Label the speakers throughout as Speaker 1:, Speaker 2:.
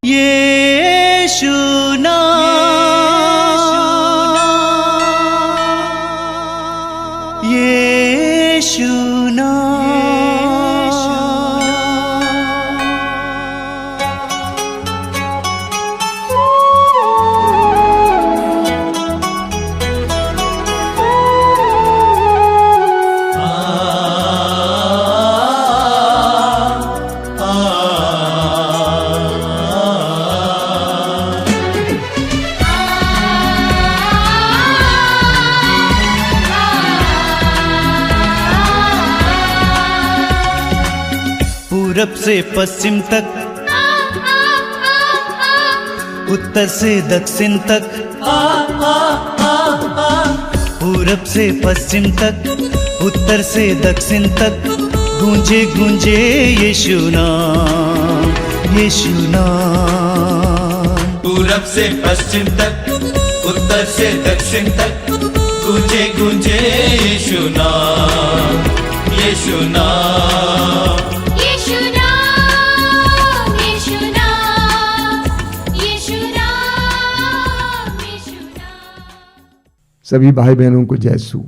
Speaker 1: यीशु नाम, यीशु पूरब से पश्चिम तक, उत्तर से दक्षिण तक, पूरब से पश्चिम तक, उत्तर से दक्षिण तक, गूंजे गूंजे यीशु नाम, यीशु नाम।
Speaker 2: पूरब से पश्चिम तक, उत्तर से दक्षिण तक, गूंजे गूंजे यीशु नाम, यीशु नाम।
Speaker 3: सभी भाई बहनों को जय सू।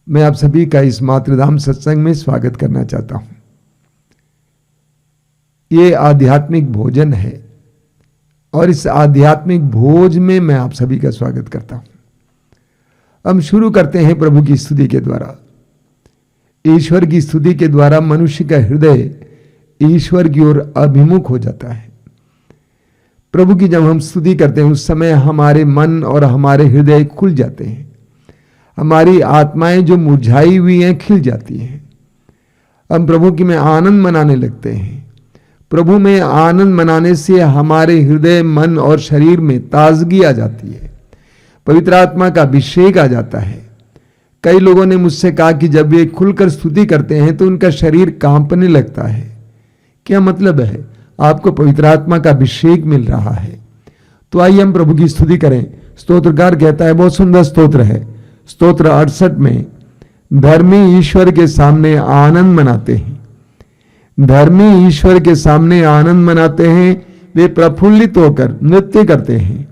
Speaker 3: मैं आप सभी का इस मातृधाम सत्संग में स्वागत करना चाहता हूं। ये आध्यात्मिक भोजन है और इस आध्यात्मिक भोज में मैं आप सभी का स्वागत करता हूं। हम शुरू करते हैं प्रभु की स्तुति के द्वारा। ईश्वर की स्तुति के द्वारा मनुष्य का हृदय ईश्वर की ओर अभिमुख हो जाता है। प्रभु की जब हम स्तुति करते हैं उस समय हमारे मन और हमारे हृदय खुल जाते हैं। हमारी आत्माएं जो मुरझाई हुई हैं खिल जाती हैं। हम प्रभु की में आनंद मनाने लगते हैं। प्रभु में आनंद मनाने से हमारे हृदय, मन और शरीर में ताजगी आ जाती है। पवित्र आत्मा का अभिषेक आ जाता है। कई लोगों ने मुझसे कहा कि जब वे खुलकर स्तुति करते हैं तो उनका शरीर कांपने लगता है। क्या मतलब है? आपको पवित्र आत्मा का अभिषेक मिल रहा है। तो आइए हम प्रभु की स्तुति करें। स्तोत्रकार कहता है, बहुत सुंदर स्तोत्र है, स्तोत्र 68 में, धर्मी ईश्वर के सामने आनंद मनाते हैं। धर्मी ईश्वर के सामने आनंद मनाते हैं, वे प्रफुल्लित होकर नृत्य करते हैं।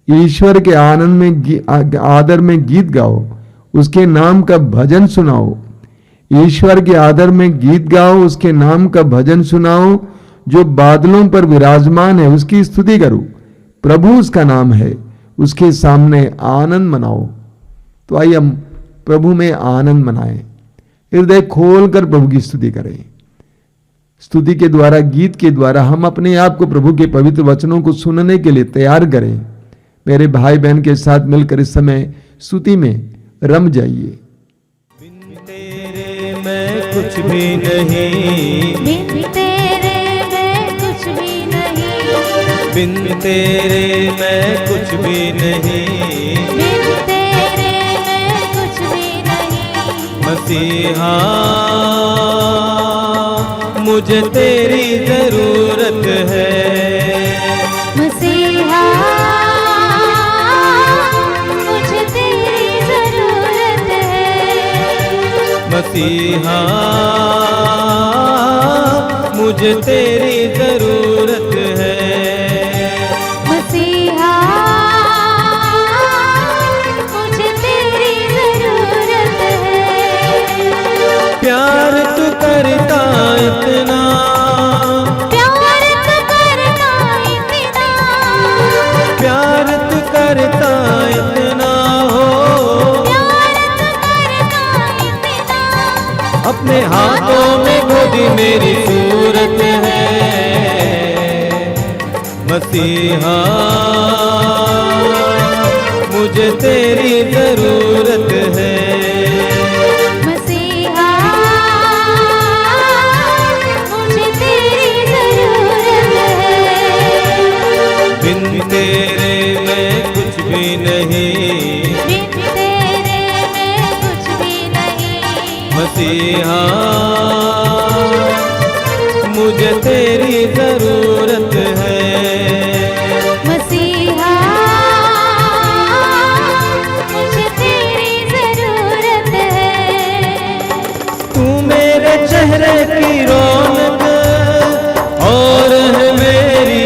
Speaker 3: ईश्वर के आनंद में आदर में गीत गाओ, उसके नाम का भजन सुनाओ। ईश्वर के आदर में गीत गाओ, उसके नाम का भजन सुनाओ। जो बादलों पर विराजमान है उसकी स्तुति करो। प्रभु उसका नाम है, उसके सामने आनंद मनाओ। तो आइए हम प्रभु में आनंद मनाएं, हृदय खोलकर प्रभु की स्तुति करें। स्तुति के द्वारा, गीत के द्वारा हम अपने आप को प्रभु के पवित्र वचनों को सुनने के लिए तैयार करें। मेरे भाई बहन के साथ मिलकर इस समय स्तुति में रम जाइए।
Speaker 2: बिन तेरे मैं कुछ भी नहीं,
Speaker 4: बिन तेरे मैं कुछ भी नहीं,
Speaker 2: बिन तेरे मैं कुछ भी नहीं,
Speaker 4: बिन तेरे मैं कुछ भी नहीं।
Speaker 2: मसीहा मुझे तेरी जरूरत है,
Speaker 4: मसीहा मुझे तेरी जरूरत है,
Speaker 2: मसीहा मुझे तेरी जरूरत है,
Speaker 4: मसीहा मुझे तेरी जरूरत है।
Speaker 2: प्यार तू करता इतना,
Speaker 4: प्यार तू करता इतना,
Speaker 2: प्यार तू करता इतना हो,
Speaker 4: प्यार तू करता इतना।
Speaker 2: अपने हाथों में गोदी मेरी सूरत है, मसीहा मुझे तेरी जरूरत है,
Speaker 4: मसीहा मुझे तेरी जरूरत है।
Speaker 2: बिन तेरे मैं कुछ भी नहीं,
Speaker 4: बिन तेरे मैं कुछ भी नहीं,
Speaker 2: मसीहा मुझे तेरी जरूरत है,
Speaker 4: मसीहा मुझे तेरी जरूरत है।
Speaker 2: तू मेरे चेहरे की रौनक और है मेरी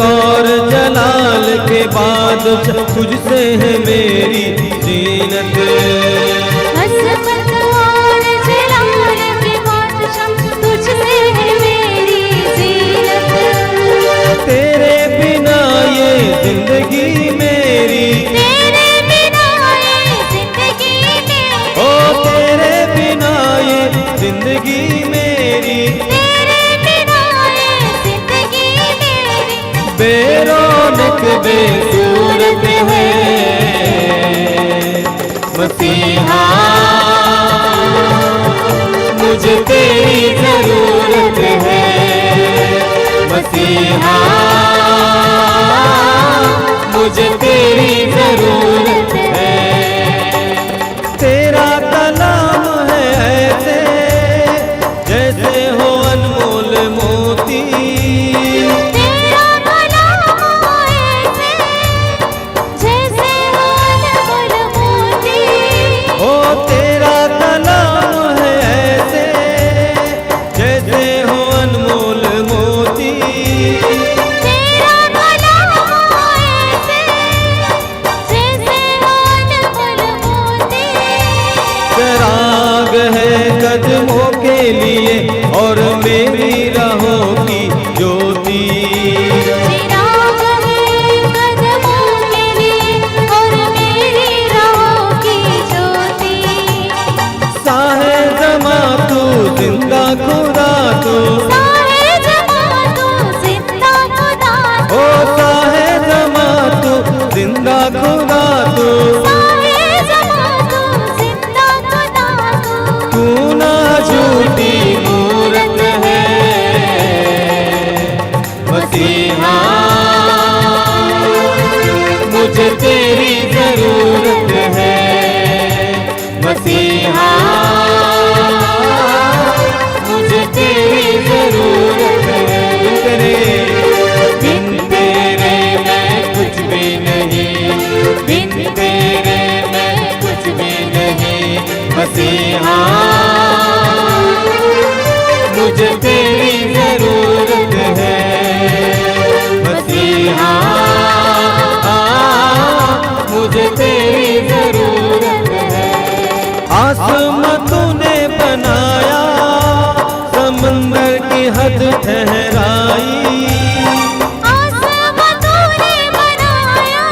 Speaker 2: और जलाल के बाद तुझसे है मेरी जीनत।
Speaker 4: हसरत और जलाल के बादशाह तुझसे है मेरी जीनत।
Speaker 2: तेरे बिना ये जिंदगी मेरी,
Speaker 4: तेरे बिना ये जिंदगी मेरी,
Speaker 2: ओ तेरे बिना ये जिंदगी मेरी,
Speaker 4: तेरे बिना ये जिंदगी मेरी,
Speaker 2: बेरौनक बेसूरत है मसीहा, मुझे तेरी जरूरत है मसीहा, मुझे तेरी जरूरत है। तेरा कलाम है ऐसे जैसे हो अनमोल मोती,
Speaker 4: तेरा कलाम ऐसे जैसे हो अनमोल मोती,
Speaker 2: ओ तेरा कलाम है ऐसे जैसे हो अनमोल मोती,
Speaker 4: तेरा कलाम ऐसे जैसे हो अनमोल मोती।
Speaker 2: चराग है कदमों के लिए और मेरी राहों की ज्योति,
Speaker 4: चिराग है कदमों के लिए और मेरी राहों की ज्योति।
Speaker 2: साहे ज़मा तू जिंदा खुदा तू,
Speaker 4: साहे ज़मा तू जिंदा खुदा तू,
Speaker 2: ओ साहे ज़मा तू जिंदा खुदा तू,
Speaker 4: साहे ज़मा तू जिंदा खुदा तू।
Speaker 2: तू ना झूठी मूरत है मसीहा, मुझे तेरी जरूरत है मसीहा, मुझे तेरी जरूरत है। बिन तेरे मैं कुछ भी नहीं, बिन तेरे मैं कुछ भी नहीं मसीहा, मुझे तेरी जरूरत है मसीहा, मुझे तेरी जरूरत है। आसमां तूने बनाया, समंदर की हद ठहराई,
Speaker 4: आसमां तूने बनाया,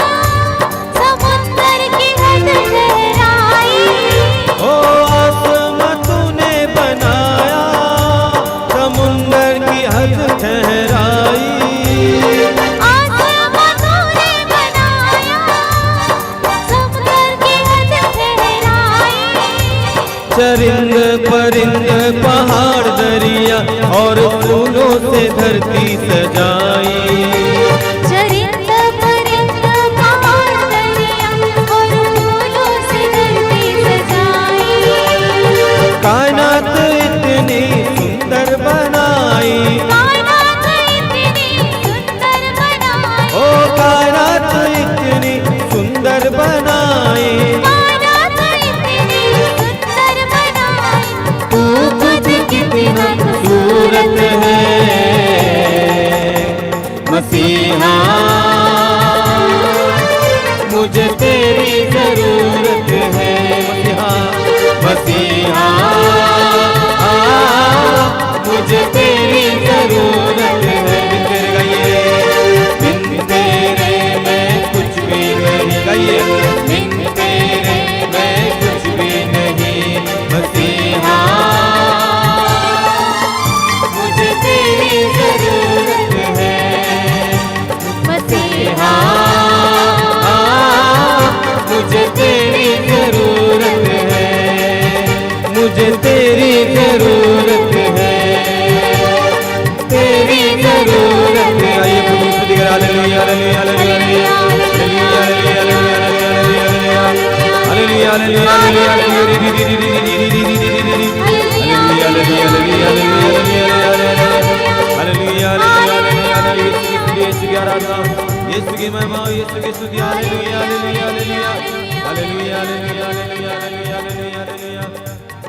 Speaker 4: समुंदर की हद ठहराई।
Speaker 2: ओ आसमां तूने बनाया, समुंदर की हद ठहराई,
Speaker 4: आसमां तूने बनाया, समुंदर की हद ठहराई।
Speaker 2: चरिंद परिंद पहाड़ दरिया और फूलों से धरती सजाई,
Speaker 4: चरिंद परिंद पहाड़ दरिया और फूलों से धरती सजाई।
Speaker 2: कायनात इतनी सुंदर बनाई,
Speaker 4: कायनात इतनी सुंदर बनाई,
Speaker 2: ओ कायनात इतनी सुंदर बनाई,
Speaker 4: कायनात इतनी सुंदर बनाई।
Speaker 2: तू खुद कितना खूबसूरत है मसीहा, मुझे तेरी जरूरत है मसीहा, मसीहा, मुझे तेरी जरूरत है। बिन तेरे गाइए, बिन तेरे मैं कुछ भी नहीं, गाइए बिन तेरे मैं कुछ भी नहीं मसीहा, मुझे तेरी जरूरत है
Speaker 4: मसीहा,
Speaker 2: मुझे तेरी जरूरत है, मुझे तेरी जरूरत है, तेरी जरूरत है। आइए प्रभु स्तुति करें, हालेलुया हालेलुया हालेलुया हालेलुया हालेलुया यीशु की महिमा, यीशु की स्तुति, हालेलुया हालेलुया हालेलुया हालेलुया हालेलुया हालेलुया हालेलुया हालेलुया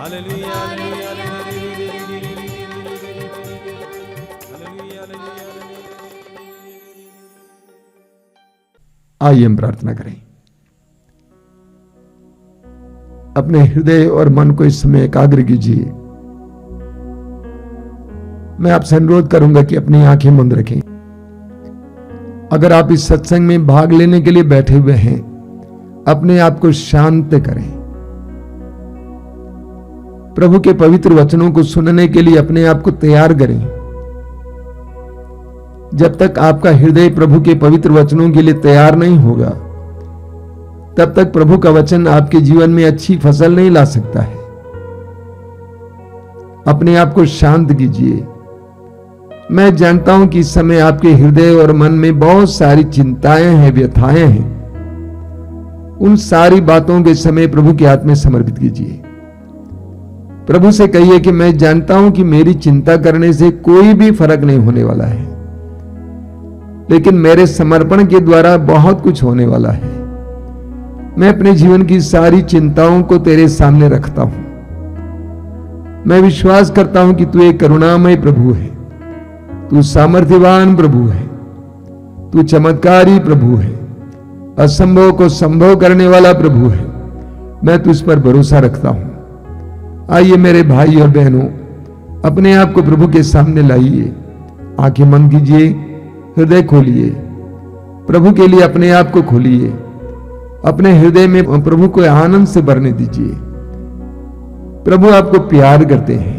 Speaker 2: हालेलुया हालेलुया।
Speaker 3: आइए हम प्रार्थना करें। अपने हृदय और मन को इस समय एकाग्र कीजिए। मैं आपसे अनुरोध करूंगा कि अपनी आंखें बंद रखें। अगर आप इस सत्संग में भाग लेने के लिए बैठे हुए हैं, अपने आप को शांत करें। प्रभु के पवित्र वचनों को सुनने के लिए अपने आप को तैयार करें। जब तक आपका हृदय प्रभु के पवित्र वचनों के लिए तैयार नहीं होगा, तब तक प्रभु का वचन आपके जीवन में अच्छी फसल नहीं ला सकता है। अपने आप को शांत कीजिए। मैं जानता हूं कि इस समय आपके हृदय और मन में बहुत सारी चिंताएं हैं, व्यथाएं हैं। उन सारी बातों के समय प्रभु के हाथ में समर्पित कीजिए। प्रभु से कहिए कि मैं जानता हूं कि मेरी चिंता करने से कोई भी फर्क नहीं होने वाला है, लेकिन मेरे समर्पण के द्वारा बहुत कुछ होने वाला है। मैं अपने जीवन की सारी चिंताओं को तेरे सामने रखता हूं। मैं विश्वास करता हूं कि तू एक करुणामय प्रभु है, तू सामर्थ्यवान प्रभु है, तू चमत्कारी प्रभु है, असंभव को संभव करने वाला प्रभु है। मैं तुझ पर भरोसा रखता हूं। आइए मेरे भाई और बहनों, अपने आप को प्रभु के सामने लाइए। आंखें बंद कीजिए, हृदय खोलिए। प्रभु के लिए अपने आप को खोलिए। अपने हृदय में प्रभु को आनंद से भरने दीजिए। प्रभु आपको प्यार करते हैं,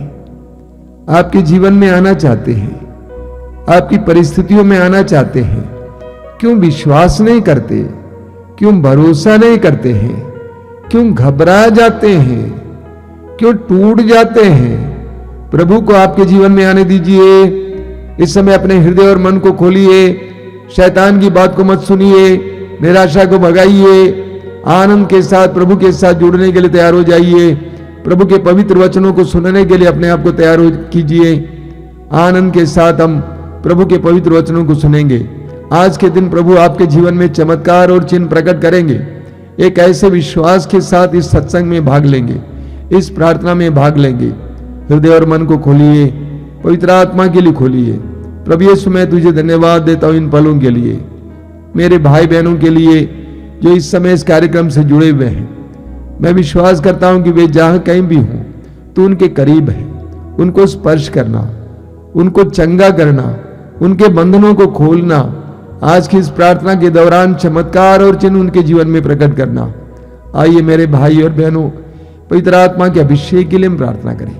Speaker 3: आपके जीवन में आना चाहते हैं, आपकी परिस्थितियों में आना चाहते हैं। क्यों विश्वास नहीं करते? क्यों भरोसा नहीं करते हैं? क्यों घबरा जाते हैं? क्यों टूट जाते हैं? प्रभु को आपके जीवन में आने दीजिए। इस समय अपने हृदय और मन को खोलिए। शैतान की बात को मत सुनिए, निराशा को भगाइए। आनंद के साथ प्रभु के साथ जुड़ने के लिए तैयार हो जाइए। प्रभु के पवित्र वचनों को सुनने के लिए अपने आप को तैयार हो कीजिए। आनंद के साथ हम प्रभु के पवित्र वचनों को सुनेंगे। आज के दिन प्रभु आपके जीवन में चमत्कार और चिन्ह प्रकट करेंगे। एक ऐसे विश्वास के साथ इस सत्संग में भाग लेंगे, इस प्रार्थना में भाग लेंगे। हृदय और मन को खोलिए, पवित्र आत्मा के लिए खोलिए। प्रभु यीशु, मैं तुझे धन्यवाद देता हूं इन पलों के लिए, मेरे भाई बहनों के लिए जो इस समय इस कार्यक्रम से जुड़े हुए हैं। मैं विश्वास करता हूं कि वे जहां कहीं भी हों, तो उनके करीब है। उनको स्पर्श करना, उनको चंगा करना, उनके बंधनों को खोलना, आज की इस प्रार्थना के दौरान चमत्कार और चिन्ह उनके जीवन में प्रकट करना। आइए मेरे भाई और बहनों, पवित्र आत्मा के अभिषेक के लिए हम प्रार्थना करें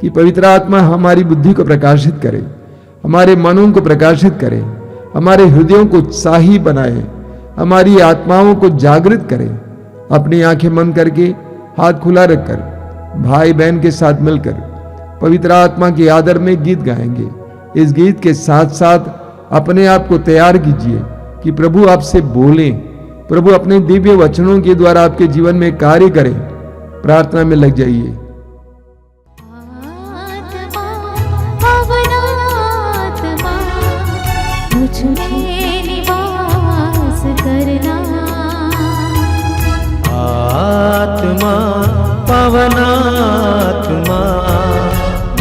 Speaker 3: कि पवित्र आत्मा हमारी बुद्धि को प्रकाशित करे, हमारे मनों को प्रकाशित करे, हमारे हृदयों को उत्साही बनाए, हमारी आत्माओं को जागृत करे। अपनी आंखें बंद करके, हाथ खुला रखकर, भाई बहन के साथ मिलकर पवित्र आत्मा के आदर में गीत गाएंगे। इस गीत के साथ साथ अपने आप को तैयार कीजिए कि प्रभु आपसे बोलें, प्रभु अपने दिव्य वचनों के द्वारा आपके जीवन में कार्य करें। प्रार्थना में लग जाइए।
Speaker 2: आत्मा पवनात्मा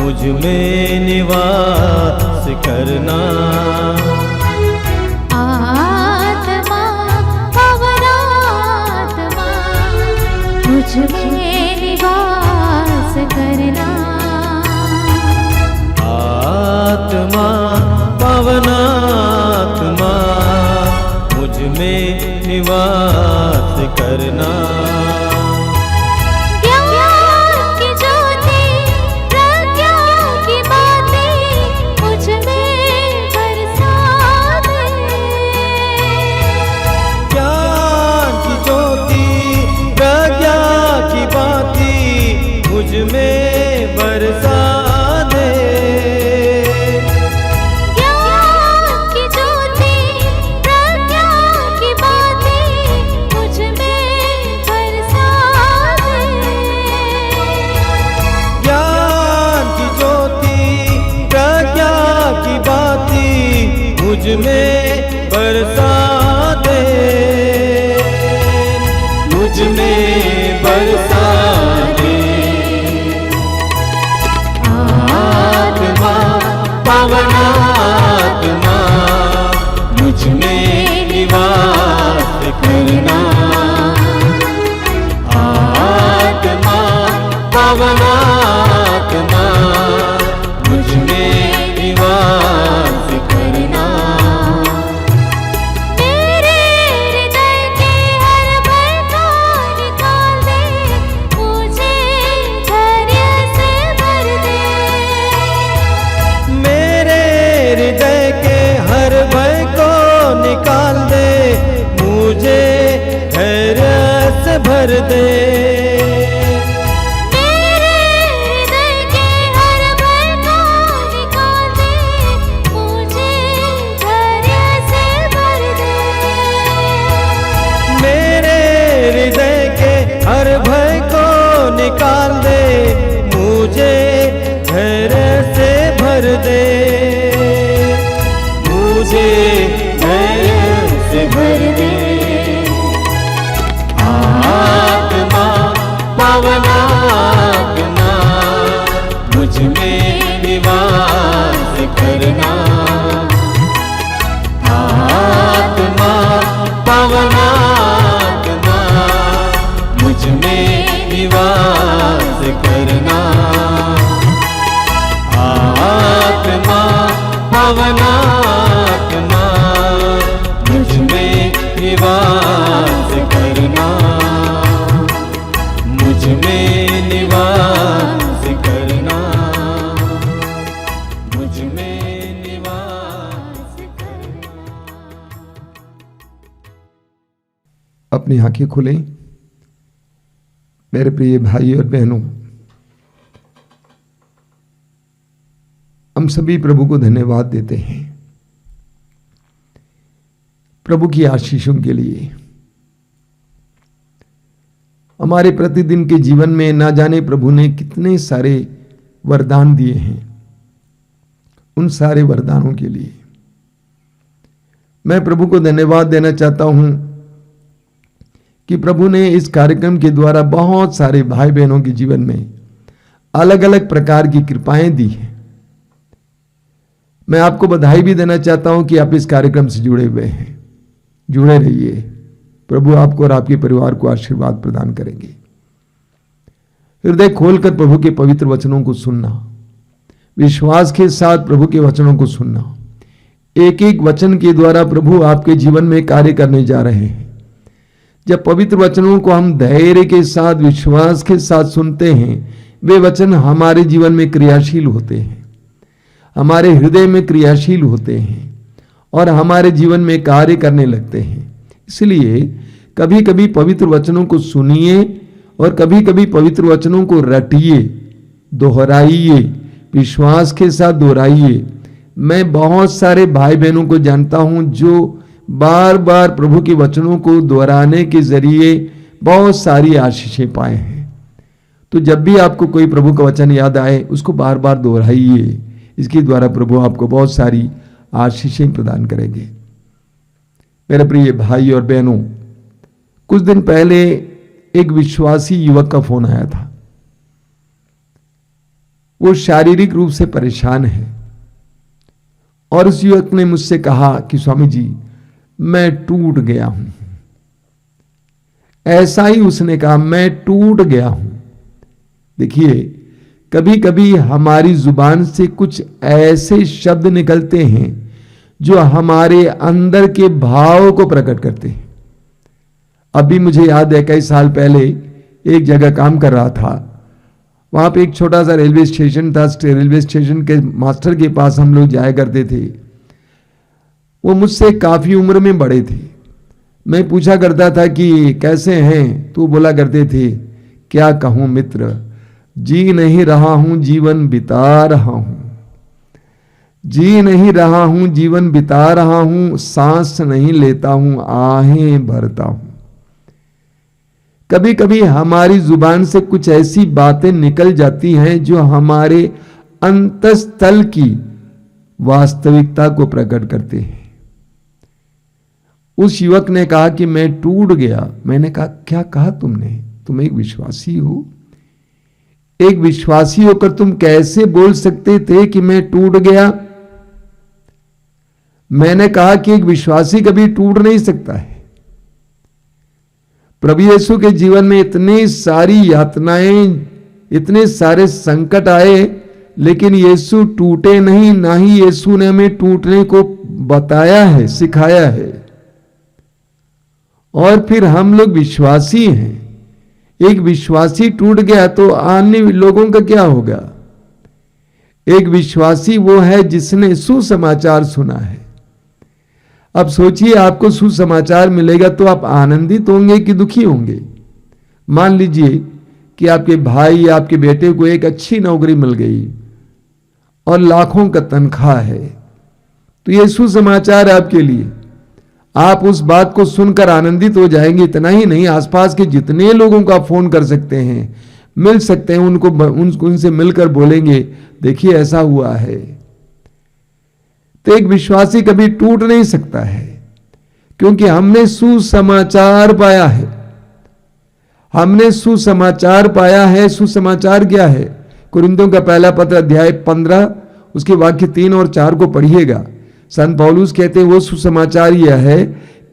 Speaker 2: मुझ में निवास करना।
Speaker 4: आत्मा पवनात्मा मुझ में निवास करना।
Speaker 2: आत्मा पवनात्मा मुझ में निवास करना। से करना। आत्मा पवन आत्मा मुझ में निवास करना।
Speaker 4: मेरे हृदय के हर भय को निकाल दे, मुझे धैर्य से भर दे।
Speaker 2: मेरे हृदय के हर भय को निकाल दे, मुझे धैर्य से भर दे।
Speaker 4: मेरे हृदय के हर भय को निकाल दे, मुझे धैर्य से भर दे।
Speaker 2: मेरे हृदय के हर भय को निकाल दे, मुझे धैर्य से भर दे। मुझे धैर्य से भर दे। आत्मा पवन आत्मा मुझ में निवास करना। आत्मा पवन आत्मा मुझ में निवास करना। आत्मा पवन आत्मा मुझ में निवास करना। मुझ में निवास करना। मुझ में निवास करना।
Speaker 3: अपनी आंखें खोलें। मेरे प्रिय भाई और बहनों, हम सभी प्रभु को धन्यवाद देते हैं प्रभु की आशीषों के लिए। हमारे प्रतिदिन के जीवन में ना जाने प्रभु ने कितने सारे वरदान दिए हैं। उन सारे वरदानों के लिए मैं प्रभु को धन्यवाद देना चाहता हूं कि प्रभु ने इस कार्यक्रम के द्वारा बहुत सारे भाई बहनों के जीवन में अलग अलग प्रकार की कृपाएं दी हैं। मैं आपको बधाई भी देना चाहता हूं कि आप इस कार्यक्रम से जुड़े हुए हैं। जुड़े रहिए। प्रभु आपको और आपके परिवार को आशीर्वाद प्रदान करेंगे। हृदय खोलकर प्रभु के पवित्र वचनों को सुनना, विश्वास के साथ प्रभु के वचनों को सुनना। एक एक वचन के द्वारा प्रभु आपके जीवन में कार्य करने जा रहे हैं। जब पवित्र वचनों को हम धैर्य के साथ, विश्वास के साथ सुनते हैं, वे वचन हमारे जीवन में क्रियाशील होते हैं, हमारे हृदय में क्रियाशील होते हैं और हमारे जीवन में कार्य करने लगते हैं। इसलिए कभी कभी पवित्र वचनों को सुनिए और कभी कभी पवित्र वचनों को रटिए, दोहराइए, विश्वास के साथ दोहराइए। मैं बहुत सारे भाई बहनों को जानता हूं जो बार बार प्रभु के वचनों को दोहराने के जरिए बहुत सारी आशीषें पाए हैं। तो जब भी आपको कोई प्रभु का वचन याद आए, उसको बार बार दोहराइए। इसके द्वारा प्रभु आपको बहुत सारी आशीषें प्रदान करेंगे। मेरे प्रिय भाई और बहनों, कुछ दिन पहले एक विश्वासी युवक का फोन आया था। वो शारीरिक रूप से परेशान है और उस युवक ने मुझसे कहा कि स्वामी जी, मैं टूट गया हूं। ऐसा ही उसने कहा, मैं टूट गया हूं। देखिए, कभी कभी हमारी जुबान से कुछ ऐसे शब्द निकलते हैं जो हमारे अंदर के भाव को प्रकट करते हैं। अभी मुझे याद है, कई साल पहले एक जगह काम कर रहा था। वहां पे एक छोटा सा रेलवे स्टेशन था। रेलवे स्टेशन के मास्टर के पास हम लोग जाया करते थे। वो मुझसे काफी उम्र में बड़े थे। मैं पूछा करता था कि कैसे हैं, तो बोला करते थे, क्या कहूं मित्र, जी नहीं रहा हूं, जीवन बिता रहा हूं। जी नहीं रहा हूं, जीवन बिता रहा हूं, सांस नहीं लेता हूं, आहें भरता हूं। कभी कभी हमारी जुबान से कुछ ऐसी बातें निकल जाती हैं जो हमारे अंतस्थल की वास्तविकता को प्रकट करते हैं। उस युवक ने कहा कि मैं टूट गया। मैंने कहा, क्या कहा तुमने? तुम एक विश्वासी हो। एक विश्वासी होकर तुम कैसे बोल सकते थे कि मैं टूट गया? मैंने कहा कि एक विश्वासी कभी टूट नहीं सकता है। प्रभु यीशु के जीवन में इतनी सारी यातनाएं, इतने सारे संकट आए, लेकिन यीशु टूटे नहीं, ना ही यीशु ने हमें टूटने को बताया है, सिखाया है। और फिर हम लोग विश्वासी हैं। एक विश्वासी टूट गया तो अन्य लोगों का क्या होगा? एक विश्वासी वो है जिसने सुसमाचार सुना है। अब सोचिए, आपको सुसमाचार मिलेगा तो आप आनंदित होंगे कि दुखी होंगे? मान लीजिए कि आपके भाई या आपके बेटे को एक अच्छी नौकरी मिल गई और लाखों का तनख्वाह है, तो ये सुसमाचार है आपके लिए। आप उस बात को सुनकर आनंदित हो जाएंगे। इतना ही नहीं, आसपास के जितने लोगों को आप फोन कर सकते हैं, मिल सकते हैं, उनसे मिलकर बोलेंगे, देखिए ऐसा हुआ है। तो एक विश्वासी कभी टूट नहीं सकता है, क्योंकि हमने सुसमाचार पाया है। हमने सुसमाचार पाया है। सुसमाचार क्या है? कुरिन्थियों का पहला पत्र अध्याय 15 उसके वाक्य 3 और 4 को पढ़िएगा। संत पौलुस कहते हैं वो सुसमाचार यह है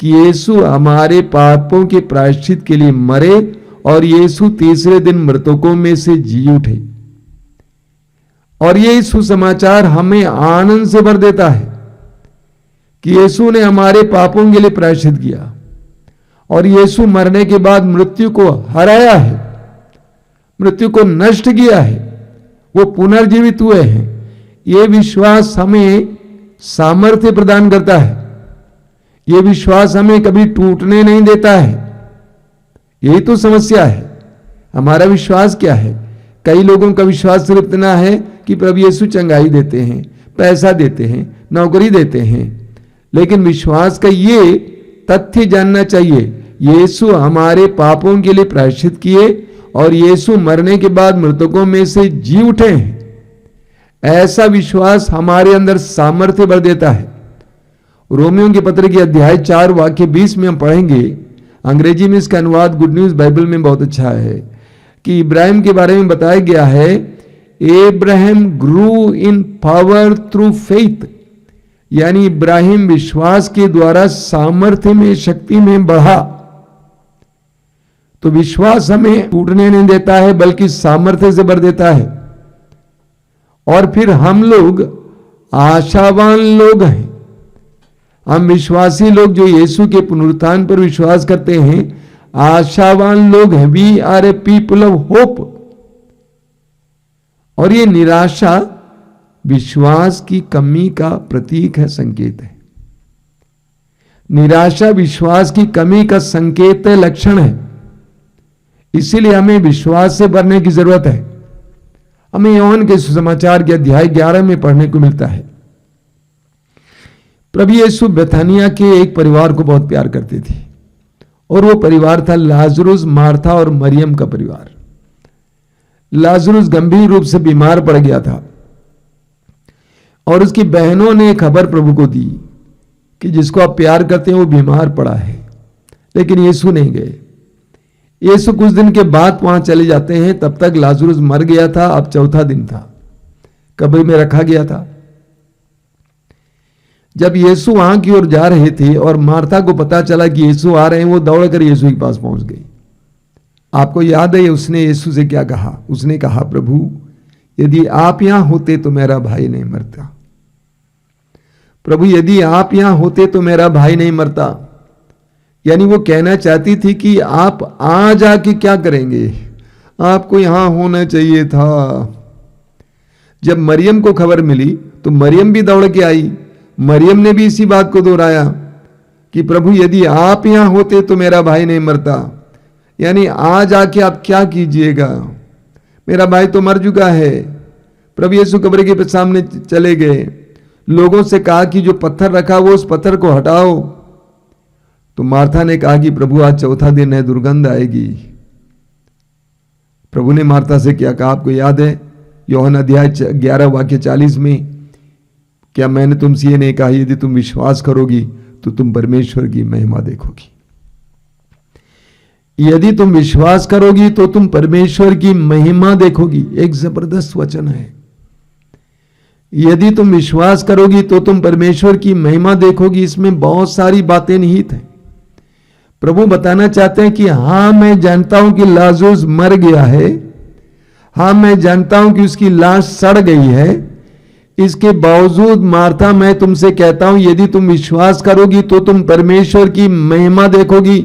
Speaker 3: कि यीशु हमारे पापों के प्रायश्चित के लिए मरे और यीशु तीसरे दिन मृतकों में से जी उठे। और ये सुसमाचार हमें आनंद से भर देता है कि यीशु ने हमारे पापों के लिए प्रायश्चित किया और यीशु मरने के बाद मृत्यु को हराया है, मृत्यु को नष्ट किया है, वो पुनर्जीवित हुए हैं। ये विश्वास हमें सामर्थ्य प्रदान करता है। ये विश्वास हमें कभी टूटने नहीं देता है। यही तो समस्या है। हमारा विश्वास क्या है? कई लोगों का विश्वास सिर्फ इतना है कि प्रभु यीशु चंगाई देते हैं, पैसा देते हैं, नौकरी देते हैं, लेकिन विश्वास का ये तथ्य जानना चाहिए, यीशु हमारे पापों के लिए प्रायश्चित किए और यीशु मरने के बाद मृतकों में से जी उठे हैं। ऐसा विश्वास हमारे अंदर सामर्थ्य भर देता है। रोमियों के पत्र के अध्याय 4 वाक्य 20 में हम पढ़ेंगे, अंग्रेजी में इसका अनुवाद गुड न्यूज बाइबल में बहुत अच्छा है, कि इब्राहिम के बारे में बताया गया है, एब्राहिम ग्रू इन पावर थ्रू फेथ, यानी इब्राहिम विश्वास के द्वारा सामर्थ्य में, शक्ति में बढ़ा। तो विश्वास हमें टूटने नहीं देता है, बल्कि सामर्थ्य से भर देता है। और फिर हम लोग आशावान लोग हैं। हम विश्वासी लोग जो यीशु के पुनरुत्थान पर विश्वास करते हैं, आशावान लोग हैं। We are a people of hope. और ये निराशा विश्वास की कमी का प्रतीक है, संकेत है। निराशा विश्वास की कमी का संकेत है, लक्षण है। इसीलिए हमें विश्वास से भरने की जरूरत है। हमें योहन के सुसमाचार के अध्याय 11 में पढ़ने को मिलता है, प्रभु यीशु बेथानिया के एक परिवार को बहुत प्यार करते थे, और वो परिवार था लाजरुस, मार्था और मरियम का परिवार। लाजरुस गंभीर रूप से बीमार पड़ गया था और उसकी बहनों ने खबर प्रभु को दी कि जिसको आप प्यार करते हैं वो बीमार पड़ा है, लेकिन यीशु नहीं गए। यीशु कुछ दिन के बाद वहां चले जाते हैं। तब तक लाजरुस मर गया था। अब चौथा दिन था, कब्र में रखा गया था। जब यीशु वहां की ओर जा रहे थे और मार्था को पता चला कि यीशु आ रहे हैं, वो दौड़कर यीशु के पास पहुंच गई। आपको याद है उसने यीशु से क्या कहा? उसने कहा, प्रभु यदि आप यहां होते तो मेरा भाई नहीं मरता। प्रभु यदि आप यहां होते तो मेरा भाई नहीं मरता। यानी वो कहना चाहती थी कि आप आ जाके क्या करेंगे, आपको यहां होना चाहिए था। जब मरियम को खबर मिली तो मरियम भी दौड़ के आई। मरियम ने भी इसी बात को दोहराया कि प्रभु यदि आप यहां होते तो मेरा भाई नहीं मरता। यानी आ जाके आप क्या कीजिएगा, मेरा भाई तो मर चुका है। प्रभु यीशु कब्र के सामने चले गए, लोगों से कहा कि जो पत्थर रखा वो उस पत्थर को हटाओ। तो मार्था ने कहा कि प्रभु आज चौथा दिन है, दुर्गंध आएगी। प्रभु ने मार्था से क्या कहा? आपको याद है योहन अध्याय 11 वाक्य 40 में, क्या मैंने तुमसे ये नहीं कहा यदि तुम विश्वास करोगी तो तुम परमेश्वर की महिमा देखोगी? यदि तुम विश्वास करोगी तो तुम परमेश्वर की महिमा देखोगी। एक जबरदस्त वचन है। यदि तुम विश्वास करोगी तो तुम परमेश्वर की महिमा देखोगी। इसमें बहुत सारी बातें निहित हैं। प्रभु बताना चाहते हैं कि हां मैं जानता हूं कि लाजरुस मर गया है, हां मैं जानता हूं कि उसकी लाश सड़ गई है, इसके बावजूद मार्था मैं तुमसे कहता हूं यदि तुम विश्वास करोगी तो तुम परमेश्वर की महिमा देखोगी।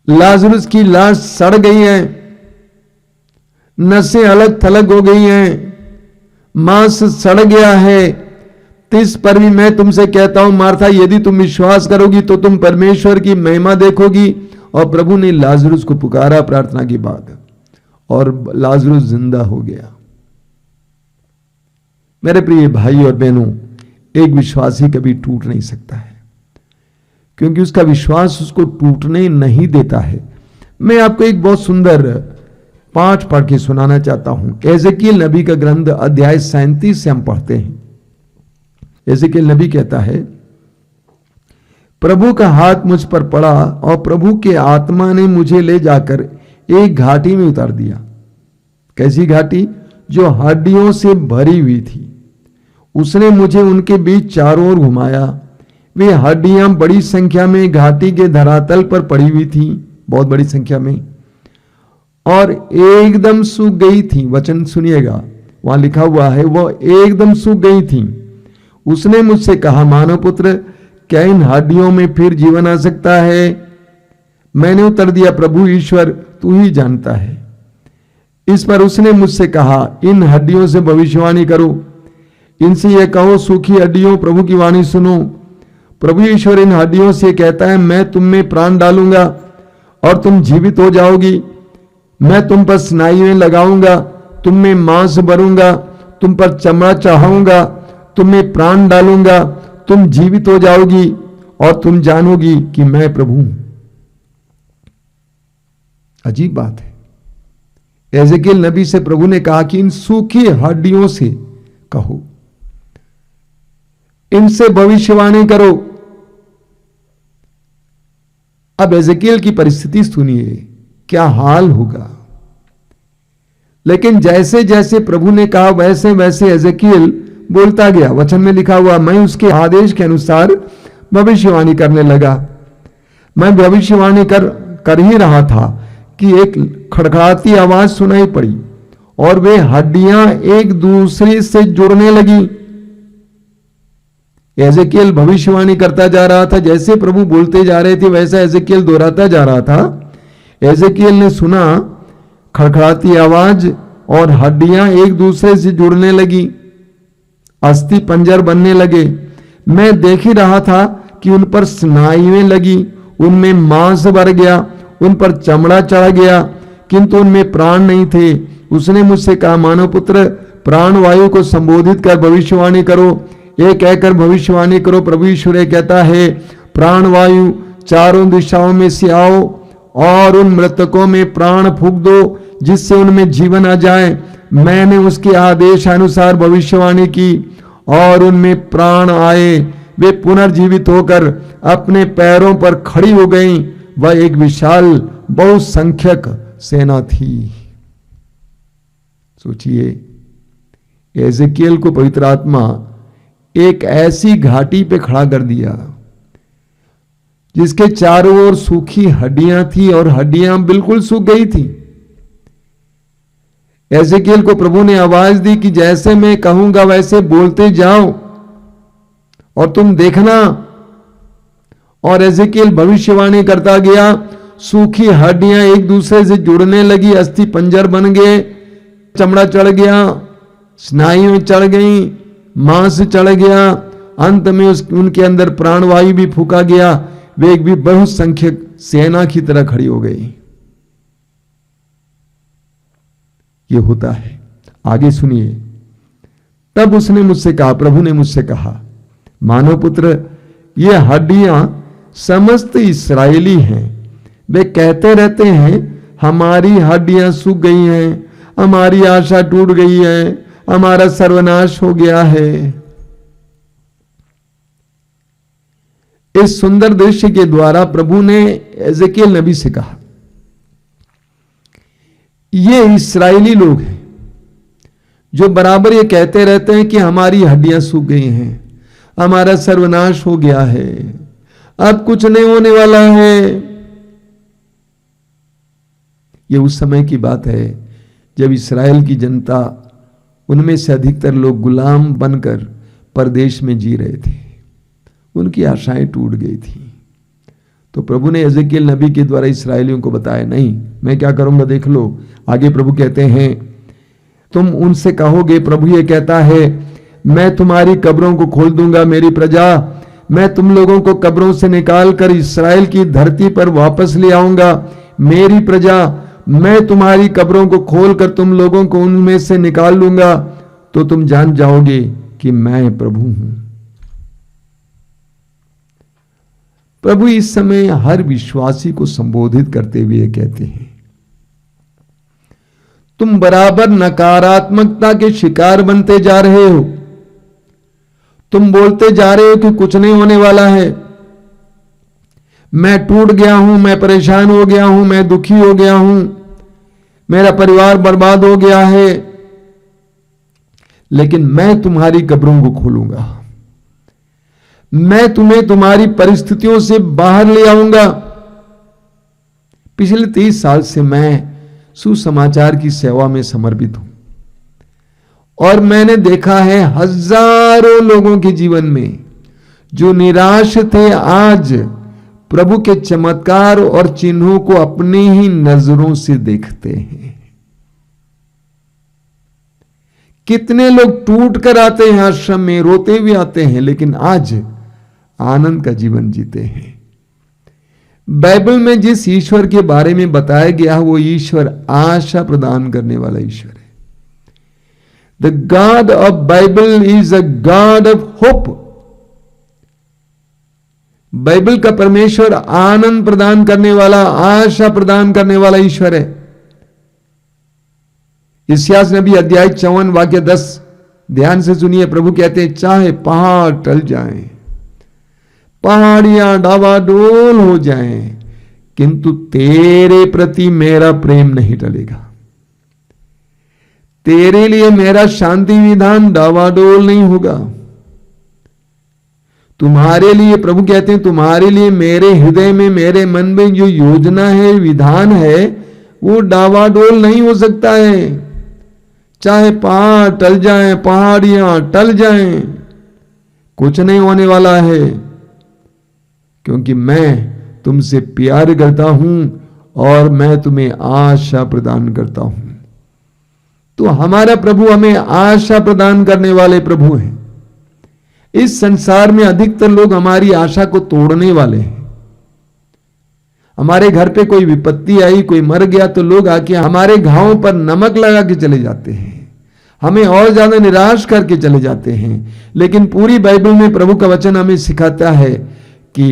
Speaker 3: लाजरुस की लाश सड़ गई है, नसें अलग थलग हो गई हैं, मांस सड़ गया है, इस पर भी मैं तुमसे कहता हूं मार्था यदि तुम विश्वास करोगी तो तुम परमेश्वर की महिमा देखोगी। और प्रभु ने लाजरुस को पुकारा प्रार्थना के बाद और लाजरुस जिंदा हो गया। मेरे प्रिय भाई और बहनों, एक विश्वासी कभी टूट नहीं सकता है, क्योंकि उसका विश्वास उसको टूटने नहीं देता है। मैं आपको एक बहुत सुंदर पाठ पढ़ के सुनाना चाहता हूं। एजेकियल नबी का ग्रंथ अध्याय 37 से हम पढ़ते हैं। एजेकियल नबी कहता है, प्रभु का हाथ मुझ पर पड़ा और प्रभु के आत्मा ने मुझे ले जाकर एक घाटी में उतार दिया। कैसी घाटी? जो हड्डियों से भरी हुई थी। उसने मुझे उनके बीच चारों ओर घुमाया। वे हड्डियां बड़ी संख्या में घाटी के धरातल पर पड़ी हुई थी, बहुत बड़ी संख्या में, और एकदम सूख गई थी। वचन सुनिएगा, वहां लिखा हुआ है वो एकदम सूख गई थी। उसने मुझसे कहा, मानव पुत्र, क्या इन हड्डियों में फिर जीवन आ सकता है? मैंने उत्तर दिया, प्रभु ईश्वर तू ही जानता है। इस पर उसने मुझसे कहा, इन हड्डियों से भविष्यवाणी करो, इनसे यह कहो, सूखी हड्डियों प्रभु की वाणी सुनो। प्रभु ईश्वर इन हड्डियों से कहता है, मैं तुम में प्राण डालूंगा और तुम जीवित हो जाओगी। मैं तुम पर स्नायुएं लगाऊंगा, तुम में मांस भरूंगा, तुम पर चमड़ा चढ़ाऊंगा, तुम में प्राण डालूंगा, तुम जीवित हो जाओगी और तुम जानोगी कि मैं प्रभु हूं। अजीब बात है। एजेकियल नबी से प्रभु ने कहा कि इन सूखी हड्डियों से कहो, इनसे भविष्यवाणी करो। अब एजेकियल की परिस्थिति सुनिए, क्या हाल होगा। लेकिन जैसे जैसे प्रभु ने कहा वैसे वैसे एजेकियल बोलता गया। वचन में लिखा हुआ, मैं उसके आदेश के अनुसार भविष्यवाणी करने लगा। मैं भविष्यवाणी कर ही रहा था कि एक खड़खड़ाती आवाज सुनाई पड़ी और वे हड्डियां एक दूसरे से जुड़ने लगी। एजेकियल भविष्यवाणी करता जा रहा था, जैसे प्रभु बोलते जा रहे थे वैसा एजेकियल दोहराता जा रहा था। एजेकियल ने सुना खड़खड़ाती आवाज और हड्डियां एक दूसरे से जुड़ने लगी, अस्थि पंजर बनने लगे। मैं देख ही रहा था कि उन पर स्नायुएं लगी, उनमें मांस भर गया, उन पर चमड़ा चढ़ गया, किंतु उनमें प्राण नहीं थे। उसने मुझसे कहा, मानव पुत्र, प्राण वायु को संबोधित कर भविष्यवाणी करो। ये कहकर भविष्यवाणी करो, प्रभु ईश्वर कहता है, प्राण वायु चारों दिशाओं में से आओ और उन मृतकों में प्राण फूंक दो, जिससे उनमें जीवन आ जाए। मैंने उसके आदेश अनुसार भविष्यवाणी की और उनमें प्राण आए। वे पुनर्जीवित होकर अपने पैरों पर खड़ी हो गईं। वह एक विशाल बहुसंख्यक सेना थी। सोचिए, एजेकियल को पवित्र आत्मा एक ऐसी घाटी पे खड़ा कर दिया जिसके चारों ओर सूखी हड्डियां थी और हड्डियां बिल्कुल सूख गई थी। एजेकियल को प्रभु ने आवाज दी कि जैसे मैं कहूंगा वैसे बोलते जाओ और तुम देखना। और एजेकियल भविष्यवाणी करता गया। सूखी हड्डियां एक दूसरे से जुड़ने लगी, अस्थि पंजर बन गए, चमड़ा चढ़ गया, स्नायुएं चढ़ गई, मांस चढ़ गया। अंत में उनके अंदर प्राणवायु भी फूका गया। वे एक भी बहुसंख्यक सेना की तरह खड़ी हो गई। ये होता है। आगे सुनिए। तब उसने मुझसे कहा, प्रभु ने मुझसे कहा, मानव पुत्र, ये हड्डियां समस्त इस्राएली हैं। वे कहते रहते हैं, हमारी हड्डियां सूख गई हैं, हमारी आशा टूट गई है, हमारा सर्वनाश हो गया है। इस सुंदर दृश्य के द्वारा प्रभु ने एजेकियल नबी से कहा, ये इस्राएली लोग हैं जो बराबर ये कहते रहते हैं कि हमारी हड्डियां सूख गई हैं, हमारा सर्वनाश हो गया है, अब कुछ नहीं होने वाला है। यह उस समय की बात है जब इस्राएल की जनता, उनमें से अधिकतर लोग गुलाम बनकर परदेश में जी रहे थे। उनकी आशाएं टूट गई थी। तो प्रभु ने एजेकियल नबी के द्वारा इस्राएलियों को बताया, नहीं मैं क्या करूंगा देख लो। आगे प्रभु कहते हैं, तुम उनसे कहोगे, प्रभु ये कहता है, मैं तुम्हारी कब्रों को खोल दूंगा मेरी प्रजा, मैं तुम लोगों को कब्रों से निकाल कर इस्राएल की धरती पर वापस ले आऊंगा। मेरी प्रजा, मैं तुम्हारी कब्रों को खोलकर तुम लोगों को उनमें से निकाल लूंगा, तो तुम जान जाओगे कि मैं प्रभु हूं। प्रभु इस समय हर विश्वासी को संबोधित करते हुए कहते हैं, तुम बराबर नकारात्मकता के शिकार बनते जा रहे हो। तुम बोलते जा रहे हो कि कुछ नहीं होने वाला है, मैं टूट गया हूं, मैं परेशान हो गया हूं, मैं दुखी हो गया हूं, मेरा परिवार बर्बाद हो गया है। लेकिन मैं तुम्हारी कब्रों को खोलूंगा, मैं तुम्हें तुम्हारी परिस्थितियों से बाहर ले आऊंगा। पिछले 30 साल से मैं सुसमाचार की सेवा में समर्पित हूं और मैंने देखा है हजारों लोगों के जीवन में जो निराश थे, आज प्रभु के चमत्कार और चिन्हों को अपनी ही नजरों से देखते हैं। कितने लोग टूट कर आते हैं आश्रम में, रोते हुए आते हैं, लेकिन आज आनंद का जीवन जीते हैं। बाइबल में जिस ईश्वर के बारे में बताया गया वो ईश्वर आशा प्रदान करने वाला ईश्वर है। The God of Bible is a God of hope. Bible का परमेश्वर आनंद प्रदान करने वाला, आशा प्रदान करने वाला ईश्वर है। इस्यास नबी अध्याय 54 वाक्य 10 ध्यान से सुनिए। प्रभु कहते हैं, चाहे पहाड़ टल जाएं, पहाड़ियां डावाडोल हो जाएं, किंतु तेरे प्रति मेरा प्रेम नहीं टलेगा। तेरे लिए मेरा शांति विधान डावाडोल नहीं होगा। तुम्हारे लिए, प्रभु कहते हैं, तुम्हारे लिए मेरे हृदय में, मेरे मन में जो योजना है, विधान है, वो डावाडोल नहीं हो सकता है। चाहे पहाड़ टल जाएं, पहाड़ियां टल जाएं, कुछ नहीं होने वाला है, क्योंकि मैं तुमसे प्यार करता हूं और मैं तुम्हें आशा प्रदान करता हूं। तो हमारा प्रभु हमें आशा प्रदान करने वाले प्रभु हैं। इस संसार में अधिकतर लोग हमारी आशा को तोड़ने वाले हैं। हमारे घर पे कोई विपत्ति आई, कोई मर गया, तो लोग आके हमारे घावों पर नमक लगा के चले जाते हैं, हमें और ज्यादा निराश करके चले जाते हैं। लेकिन पूरी बाइबल में प्रभु का वचन हमें सिखाता है कि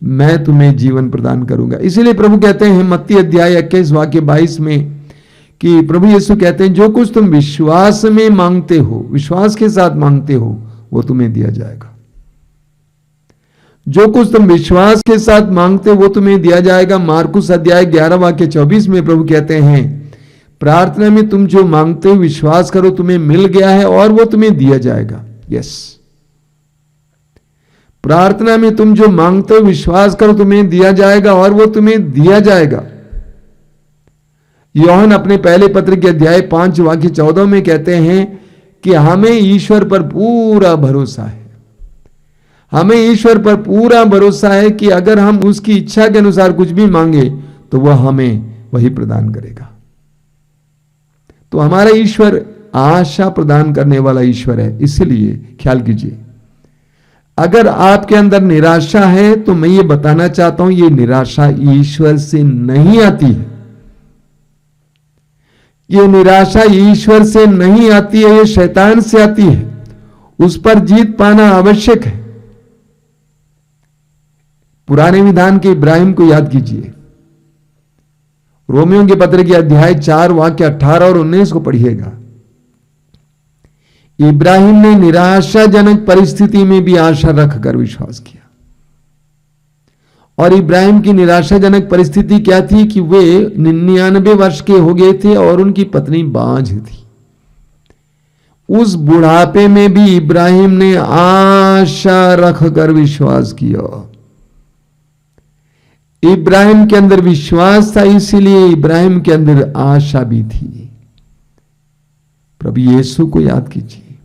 Speaker 3: मैं तुम्हें जीवन प्रदान करूंगा। इसीलिए प्रभु कहते हैं मत्ती अध्याय 21 वाक्य 22 में कि प्रभु यीशु कहते हैं, जो कुछ तुम विश्वास में मांगते हो, विश्वास के साथ मांगते हो, वो तुम्हें दिया जाएगा। जो कुछ तुम विश्वास के साथ मांगते हो वो तुम्हें दिया जाएगा। मार्कुस अध्याय 11 वाक्य 24 में प्रभु कहते हैं, प्रार्थना में तुम जो मांगते हो विश्वास करो तुम्हें मिल गया है और वो तुम्हें दिया जाएगा। यस, प्रार्थना में तुम जो मांगते हो विश्वास करो तुम्हें दिया जाएगा और वो तुम्हें दिया जाएगा। यूहन्ना अपने पहले पत्र के अध्याय 5 वाक्य 14 में कहते हैं कि हमें ईश्वर पर पूरा भरोसा है। हमें ईश्वर पर पूरा भरोसा है कि अगर हम उसकी इच्छा के अनुसार कुछ भी मांगे तो वह हमें वही प्रदान करेगा। तो हमारा ईश्वर आशा प्रदान करने वाला ईश्वर है। इसलिए ख्याल कीजिए, अगर आपके अंदर निराशा है तो मैं ये बताना चाहता हूं, ये निराशा ईश्वर से नहीं आती है। ये निराशा ईश्वर से नहीं आती है, ये शैतान से आती है। उस पर जीत पाना आवश्यक है। पुराने विधान के इब्राहिम को याद कीजिए। रोमियों के पत्र के अध्याय 4 वाक्य 18 और 19 को पढ़िएगा। इब्राहिम ने निराशाजनक परिस्थिति में भी आशा रखकर विश्वास किया। और इब्राहिम की निराशाजनक परिस्थिति क्या थी कि वे 99 वर्ष के हो गए थे और उनकी पत्नी बांझ थी। उस बुढ़ापे में भी इब्राहिम ने आशा रखकर विश्वास किया। इब्राहिम के अंदर विश्वास था, इसीलिए इब्राहिम के अंदर आशा भी थी। प्रभु यीशु को याद कीजिए,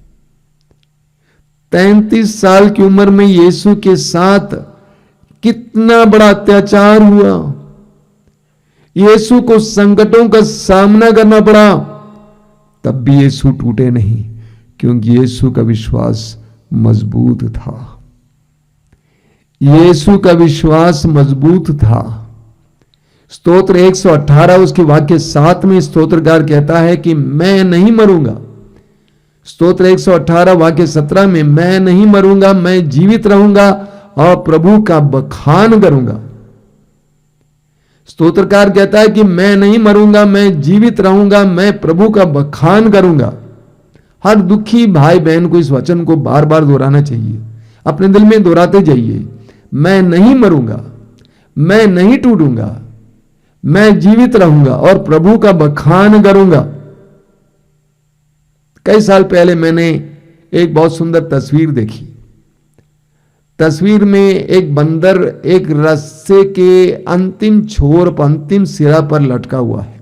Speaker 3: 33 साल की उम्र में यीशु के साथ कितना बड़ा अत्याचार हुआ, यीशु को संकटों का सामना करना पड़ा, तब भी यीशु टूटे नहीं, क्योंकि यीशु का विश्वास मजबूत था। यीशु का विश्वास मजबूत था। स्तोत्र 118 उसके वाक्य 7 में स्तोत्रकार कहता है कि मैं नहीं मरूंगा। स्तोत्र 118 वाक्य 17 में मैं नहीं मरूंगा, मैं जीवित रहूंगा और प्रभु का बखान करूंगा। स्तोत्रकार कहता है कि मैं नहीं मरूंगा, मैं जीवित रहूंगा, मैं प्रभु का बखान करूंगा। हर दुखी भाई बहन को इस वचन को बार बार दोहराना चाहिए, अपने दिल में दोहराते जाइए। मैं नहीं मरूंगा, मैं नहीं टूटूंगा, मैं जीवित रहूंगा और प्रभु का बखान करूंगा। कई साल पहले मैंने एक बहुत सुंदर तस्वीर देखी। तस्वीर में एक बंदर एक रस्से के अंतिम छोर पर, अंतिम सिरा पर लटका हुआ है।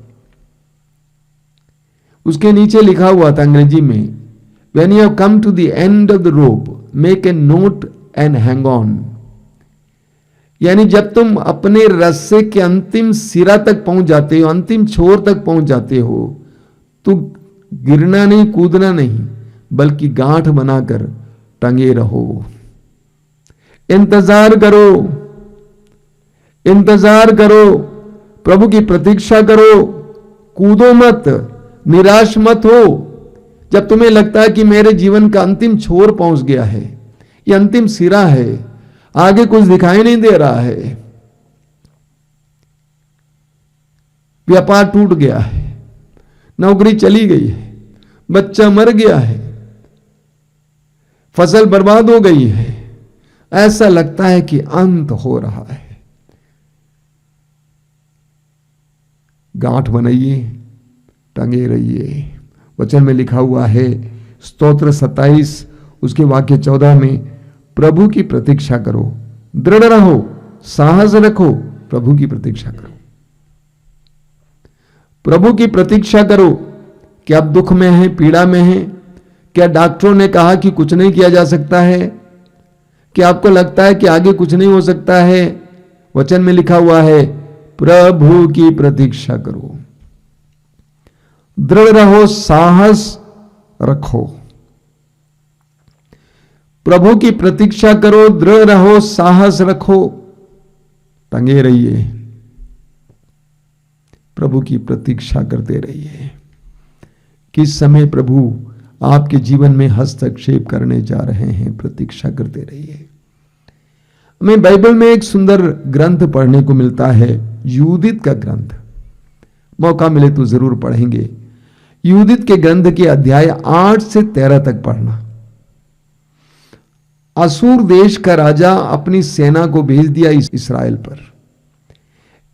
Speaker 3: उसके नीचे लिखा हुआ था अंग्रेजी में, When you have come to the end of the rope, make a note and hang on। यानी जब तुम अपने रस्से के अंतिम सिरा तक पहुंच जाते हो, अंतिम छोर तक पहुंच जाते हो, तो गिरना नहीं, कूदना नहीं, बल्कि गांठ बनाकर टंगे रहो। इंतजार करो, इंतजार करो, प्रभु की प्रतीक्षा करो, कूदो मत, निराश मत हो। जब तुम्हें लगता है कि मेरे जीवन का अंतिम छोर पहुंच गया है, ये अंतिम सिरा है, आगे कुछ दिखाई नहीं दे रहा है, व्यापार टूट गया है, नौकरी चली गई है, बच्चा मर गया है, फसल बर्बाद हो गई है, ऐसा लगता है कि अंत हो रहा है, गांठ बनाइए, टंगे रहिए। वचन में लिखा हुआ है, स्तोत्र 27 उसके वाक्य 14 में, प्रभु की प्रतीक्षा करो, दृढ़ रहो, साहस रखो, प्रभु की प्रतीक्षा करो। प्रभु की प्रतीक्षा करो। क्या आप दुख में हैं, पीड़ा में हैं? क्या डॉक्टरों ने कहा कि कुछ नहीं किया जा सकता है? क्या आपको लगता है कि आगे कुछ नहीं हो सकता है? वचन में लिखा हुआ है, प्रभु की प्रतीक्षा करो, दृढ़ रहो, साहस रखो। प्रभु की प्रतीक्षा करो, दृढ़ रहो, साहस रखो, टंगे रहिए, प्रभु की प्रतीक्षा करते रहिए। किस समय प्रभु आपके जीवन में हस्तक्षेप करने जा रहे हैं, प्रतीक्षा करते रहिए। हमें बाइबल में एक सुंदर ग्रंथ पढ़ने को मिलता है, यूदित का ग्रंथ। मौका मिले तो जरूर पढ़ेंगे। यूदित के ग्रंथ के अध्याय 8 से 13 तक पढ़ना। असूर देश का राजा अपनी सेना को भेज दिया इस्राएल पर।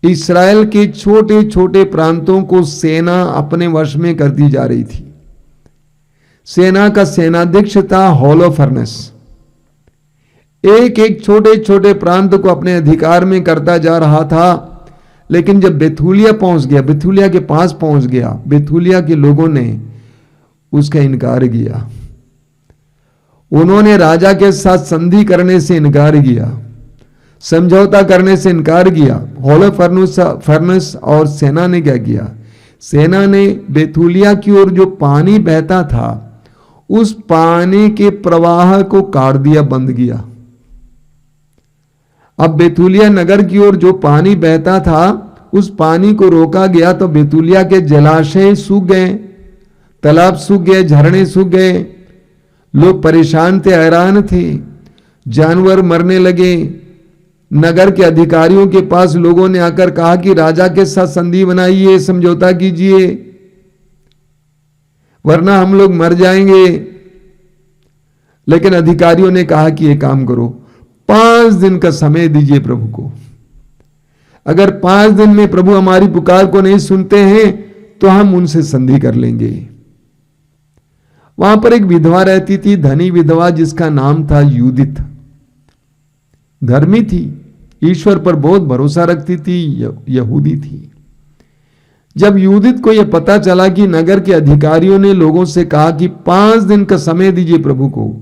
Speaker 3: इस्राएल के छोटे छोटे प्रांतों को सेना अपने वश में कर दी जा रही थी। सेना का सेनाध्यक्ष था होलोफर्नेस। एक एक छोटे छोटे प्रांत को अपने अधिकार में करता जा रहा था, लेकिन जब बेथुलिया पहुंच गया, बेथुलिया के पास पहुंच गया, बेथुलिया के लोगों ने उसका इनकार किया। उन्होंने राजा के साथ संधि करने से इनकार किया, समझौता करने से इनकार किया। होलोफर्नेस और सेना ने क्या किया? सेना ने बेथुलिया की ओर जो पानी बहता था, उस पानी के प्रवाह को काट दिया, बंद किया। अब बेथुलिया नगर की ओर जो पानी बहता था, उस पानी को रोका गया, तो बेथुलिया के जलाशय सूख गए, तालाब सूख गए, झरने सूख गए। लोग परेशान थे, हैरान थे, जानवर मरने लगे। नगर के अधिकारियों के पास लोगों ने आकर कहा कि राजा के साथ संधि बनाइए, समझौता कीजिए, वरना हम लोग मर जाएंगे। लेकिन अधिकारियों ने कहा कि एक काम करो, 5 दिन का समय दीजिए प्रभु को। अगर 5 दिन में प्रभु हमारी पुकार को नहीं सुनते हैं, तो हम उनसे संधि कर लेंगे। वहां पर एक विधवा रहती थी, धनी विधवा, जिसका नाम था यूदित। धर्मी थी, ईश्वर पर बहुत भरोसा रखती थी, यहूदी थी। जब यूदित को यह पता चला कि नगर के अधिकारियों ने लोगों से कहा कि 5 दिन का समय दीजिए प्रभु को,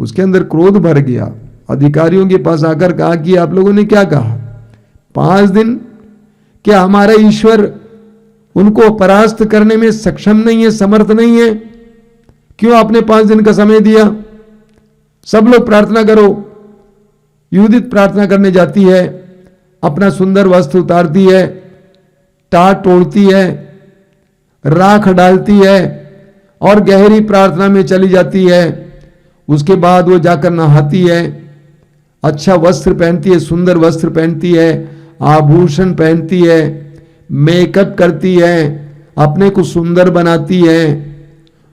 Speaker 3: उसके अंदर क्रोध भर गया। अधिकारियों के पास आकर कहा कि आप लोगों ने क्या कहा, 5 दिन? क्या हमारा ईश्वर उनको परास्त करने में सक्षम नहीं है, समर्थ नहीं है? क्यों आपने 5 दिन का समय दिया? सब लोग प्रार्थना करो। यूदित प्रार्थना करने जाती है, अपना सुंदर वस्त्र उतारती है, टाट तोड़ती है, राख डालती है और गहरी प्रार्थना में चली जाती है। उसके बाद वो जाकर नहाती है, अच्छा वस्त्र पहनती है, सुंदर वस्त्र पहनती है, आभूषण पहनती है, मेकअप करती है, अपने को सुंदर बनाती है।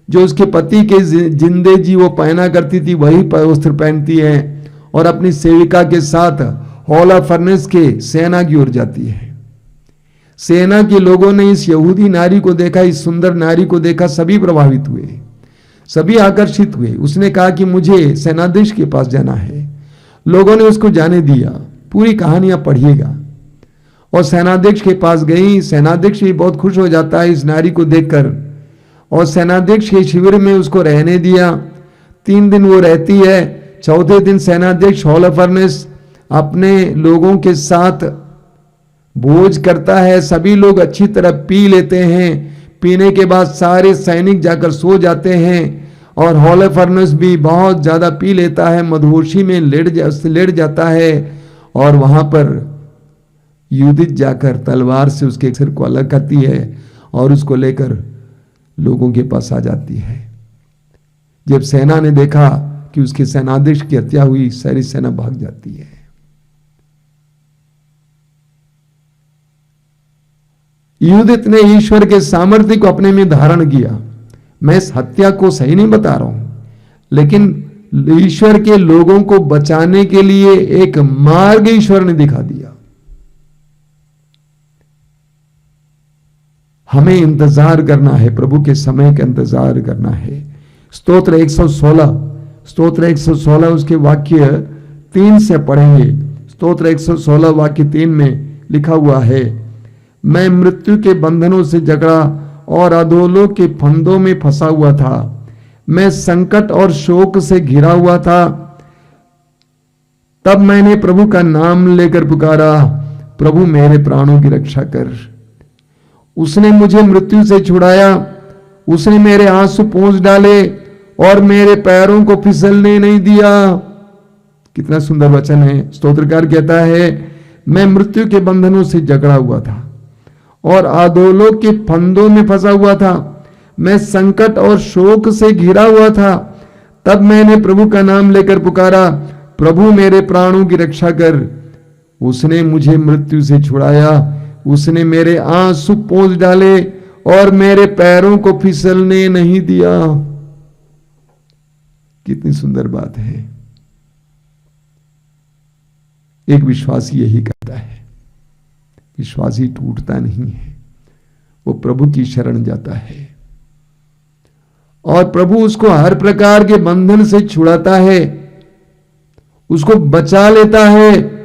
Speaker 3: जो उसके पति के जिंदे जी वो पहना करती थी वही वस्त्र पहनती है और अपनी सेविका के साथ हॉल ऑफ फर्नेस के सेना की ओर जाती है। सेना के लोगों ने इस यहूदी नारी को देखा, इस सुंदर नारी को देखा, सभी प्रभावित हुए, सभी आकर्षित हुए। उसने कहा कि मुझे सेनाधीश के पास जाना है। लोगों ने उसको जाने दिया। पूरी कहानियां पढ़िएगा। और सेनाध्यक्ष के पास गई। सेनाध्यक्ष भी बहुत खुश हो जाता है इस नारी को देखकर और सेनाध्यक्ष के शिविर में उसको रहने दिया। 3 दिन वो रहती है। चौथे दिन सेनाध्यक्ष हॉल ऑफ फर्नेस अपने लोगों के साथ भोज करता है। सभी लोग अच्छी तरह पी लेते हैं। पीने के बाद सारे सैनिक जाकर सो जाते हैं और हॉल ऑफ फर्नेस भी बहुत ज्यादा पी लेता है, मधुहोशी में लेट जाता है और वहां पर यूदित जाकर तलवार से उसके सिर को अलग करती है और उसको लेकर लोगों के पास आ जाती है। जब सेना ने देखा कि उसके सेनाधीश की हत्या हुई, सारी सेना भाग जाती है। यूदित ने ईश्वर के सामर्थ्य को अपने में धारण किया। मैं इस हत्या को सही नहीं बता रहा हूं, लेकिन ईश्वर के लोगों को बचाने के लिए एक मार्ग ईश्वर ने दिखा दिया। हमें इंतजार करना है, प्रभु के समय का इंतजार करना है। स्तोत्र 116 उसके वाक्य 3 से पढ़ेंगे। स्तोत्र 116 वाक्य 3 में लिखा हुआ है, मैं मृत्यु के बंधनों से जकड़ा और अधोलोक के फंदों में फंसा हुआ था। मैं संकट और शोक से घिरा हुआ था। तब मैंने प्रभु का नाम लेकर पुकारा, प्रभु मेरे प्राणों की रक्षा कर। उसने मुझे मृत्यु से छुड़ाया। उसने मेरे आंसू पोंछ डाले और मेरे पैरों को फिसलने नहीं दिया। कितना सुंदर वचन है। स्तोत्रकार कहता है, मैं मृत्यु के बंधनों से जकड़ा हुआ था और अधोलोक के फंदों में फंसा हुआ था। मैं संकट और शोक से घिरा हुआ था। तब मैंने प्रभु का नाम लेकर पुकारा, प्रभु मेरे प्राणों की रक्षा कर। उसने मुझे मृत्यु से छुड़ाया। उसने मेरे आंसू पोंछ डाले और मेरे पैरों को फिसलने नहीं दिया। कितनी सुंदर बात है। एक विश्वासी यही करता है। विश्वासी टूटता नहीं है, वो प्रभु की शरण जाता है और प्रभु उसको हर प्रकार के बंधन से छुड़ाता है, उसको बचा लेता है,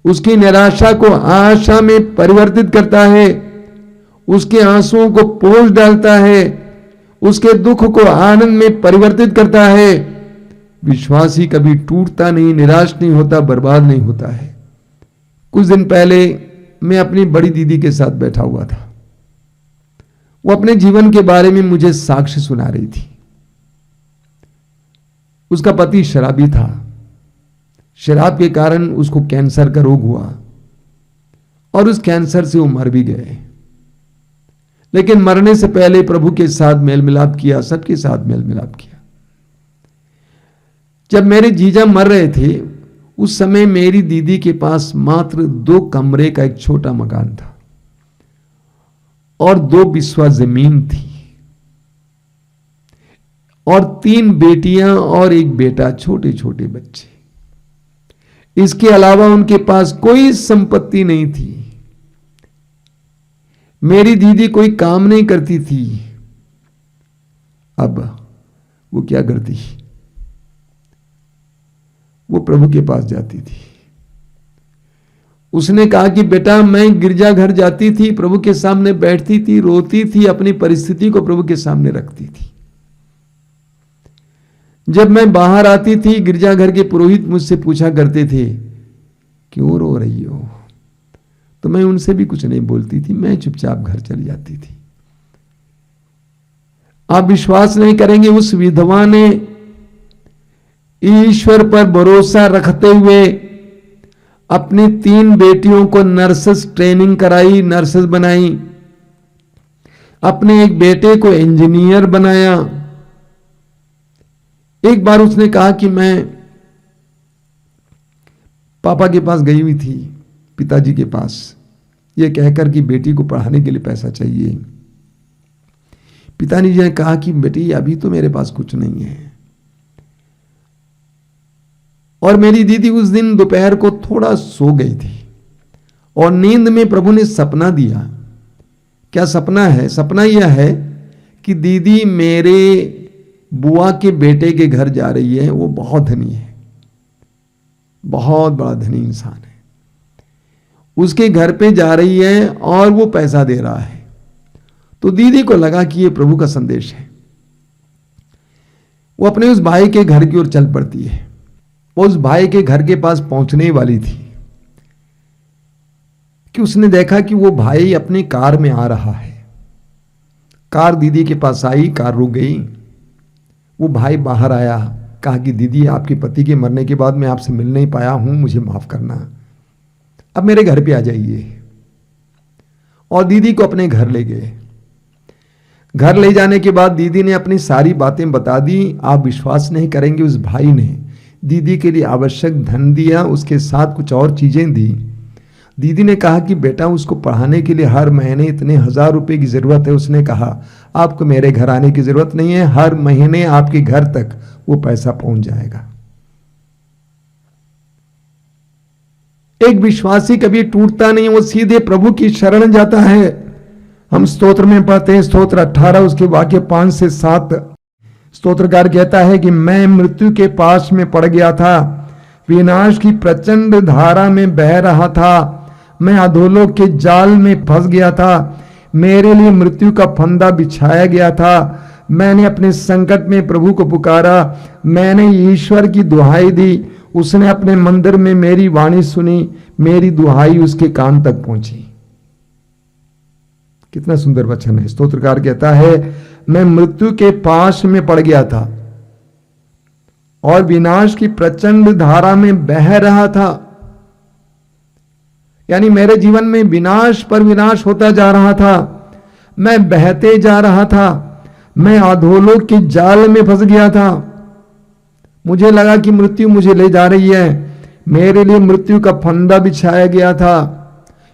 Speaker 3: उसकी निराशा को आशा में परिवर्तित करता है, उसके आंसुओं को पोंछ डालता है, उसके दुख को आनंद में परिवर्तित करता है। विश्वासी कभी टूटता नहीं, निराश नहीं होता, बर्बाद नहीं होता है। कुछ दिन पहले मैं अपनी बड़ी दीदी के साथ बैठा हुआ था। वो अपने जीवन के बारे में मुझे साक्ष्य सुना रही थी। उसका पति शराबी था। शराब के कारण उसको कैंसर का रोग हुआ और उस कैंसर से वो मर भी गए। लेकिन मरने से पहले प्रभु के साथ मेल मिलाप किया, सबके साथ मेल मिलाप किया। जब मेरे जीजा मर रहे थे, उस समय मेरी दीदी के पास मात्र 2 कमरे का एक छोटा मकान था और 2 बिस्वा जमीन थी और 3 बेटियां और 1 बेटा, छोटे छोटे बच्चे। इसके अलावा उनके पास कोई संपत्ति नहीं थी। मेरी दीदी कोई काम नहीं करती थी। अब वो क्या करती? वो प्रभु के पास जाती थी उसने कहा कि बेटा मैं गिरजाघर जाती थी, प्रभु के सामने बैठती थी, रोती थी, अपनी परिस्थिति को प्रभु के सामने रखती थी। जब मैं बाहर आती थी गिरजाघर के पुरोहित मुझसे पूछा करते थे क्यों रो रही हो, तो मैं उनसे भी कुछ नहीं बोलती थी, मैं चुपचाप घर चली जाती थी। आप विश्वास नहीं करेंगे, उस विधवा ने ईश्वर पर भरोसा रखते हुए अपनी 3 बेटियों को नर्सेस ट्रेनिंग कराई, नर्सेस बनाई, अपने एक बेटे को इंजीनियर बनाया। एक बार उसने कहा कि मैं पापा के पास गई हुई थी, पिताजी के पास, यह कहकर कि बेटी को पढ़ाने के लिए पैसा चाहिए। पिताजी ने कहा कि बेटी अभी तो मेरे पास कुछ नहीं है। और मेरी दीदी उस दिन दोपहर को थोड़ा सो गई थी और नींद में प्रभु ने सपना दिया। क्या सपना है? सपना यह है कि दीदी मेरे बुआ के बेटे के घर जा रही है, वो बहुत धनी है, बहुत बड़ा धनी इंसान है, उसके घर पे जा रही है और वो पैसा दे रहा है। तो दीदी को लगा कि ये प्रभु का संदेश है। वो अपने उस भाई के घर की ओर चल पड़ती है। वो उस भाई के घर के पास पहुंचने वाली थी कि उसने देखा कि वो भाई अपनी कार में आ रहा है। कार दीदी के पास आई, कार रुक गई। वो भाई बाहर आया, कहा कि दीदी आपके पति के मरने के बाद मैं आपसे मिल नहीं पाया हूं, मुझे माफ करना, अब मेरे घर पे आ जाइए। और दीदी को अपने घर ले गए। घर ले जाने के बाद दीदी ने अपनी सारी बातें बता दी। आप विश्वास नहीं करेंगे, उस भाई ने दीदी के लिए आवश्यक धन दिया, उसके साथ कुछ और चीजें दी। दीदी ने कहा कि बेटा उसको पढ़ाने के लिए हर महीने इतने 1000 रुपए की जरूरत है। उसने कहा आपको मेरे घर आने की जरूरत नहीं है, हर महीने आपके घर तक वो पैसा पहुंच जाएगा। एक विश्वासी कभी टूटता नहीं, वो सीधे प्रभु की शरण जाता है। हम स्तोत्र में पढ़ते हैं, स्तोत्र 18 उसके वाक्य 5 से 7। स्तोत्रकार कहता है कि मैं मृत्यु के पास में पड़ गया था, विनाश की प्रचंड धारा में बह रहा था, मैं अधोलोक के जाल में फंस गया था, मेरे लिए मृत्यु का फंदा बिछाया गया था। मैंने अपने संकट में प्रभु को पुकारा, मैंने ईश्वर की दुहाई दी, उसने अपने मंदिर में मेरी वाणी सुनी, मेरी दुहाई उसके कान तक पहुंची। कितना सुंदर वचन है। स्तोत्रकार कहता है मैं मृत्यु के पास में पड़ गया था और विनाश की प्रचंड धारा में बह रहा था। यानी मेरे जीवन में विनाश पर विनाश होता जा रहा था, मैं बहते जा रहा था, मैं अधोलोक के जाल में फंस गया था। मुझे लगा कि मृत्यु मुझे ले जा रही है, मेरे लिए मृत्यु का फंदा बिछाया गया था,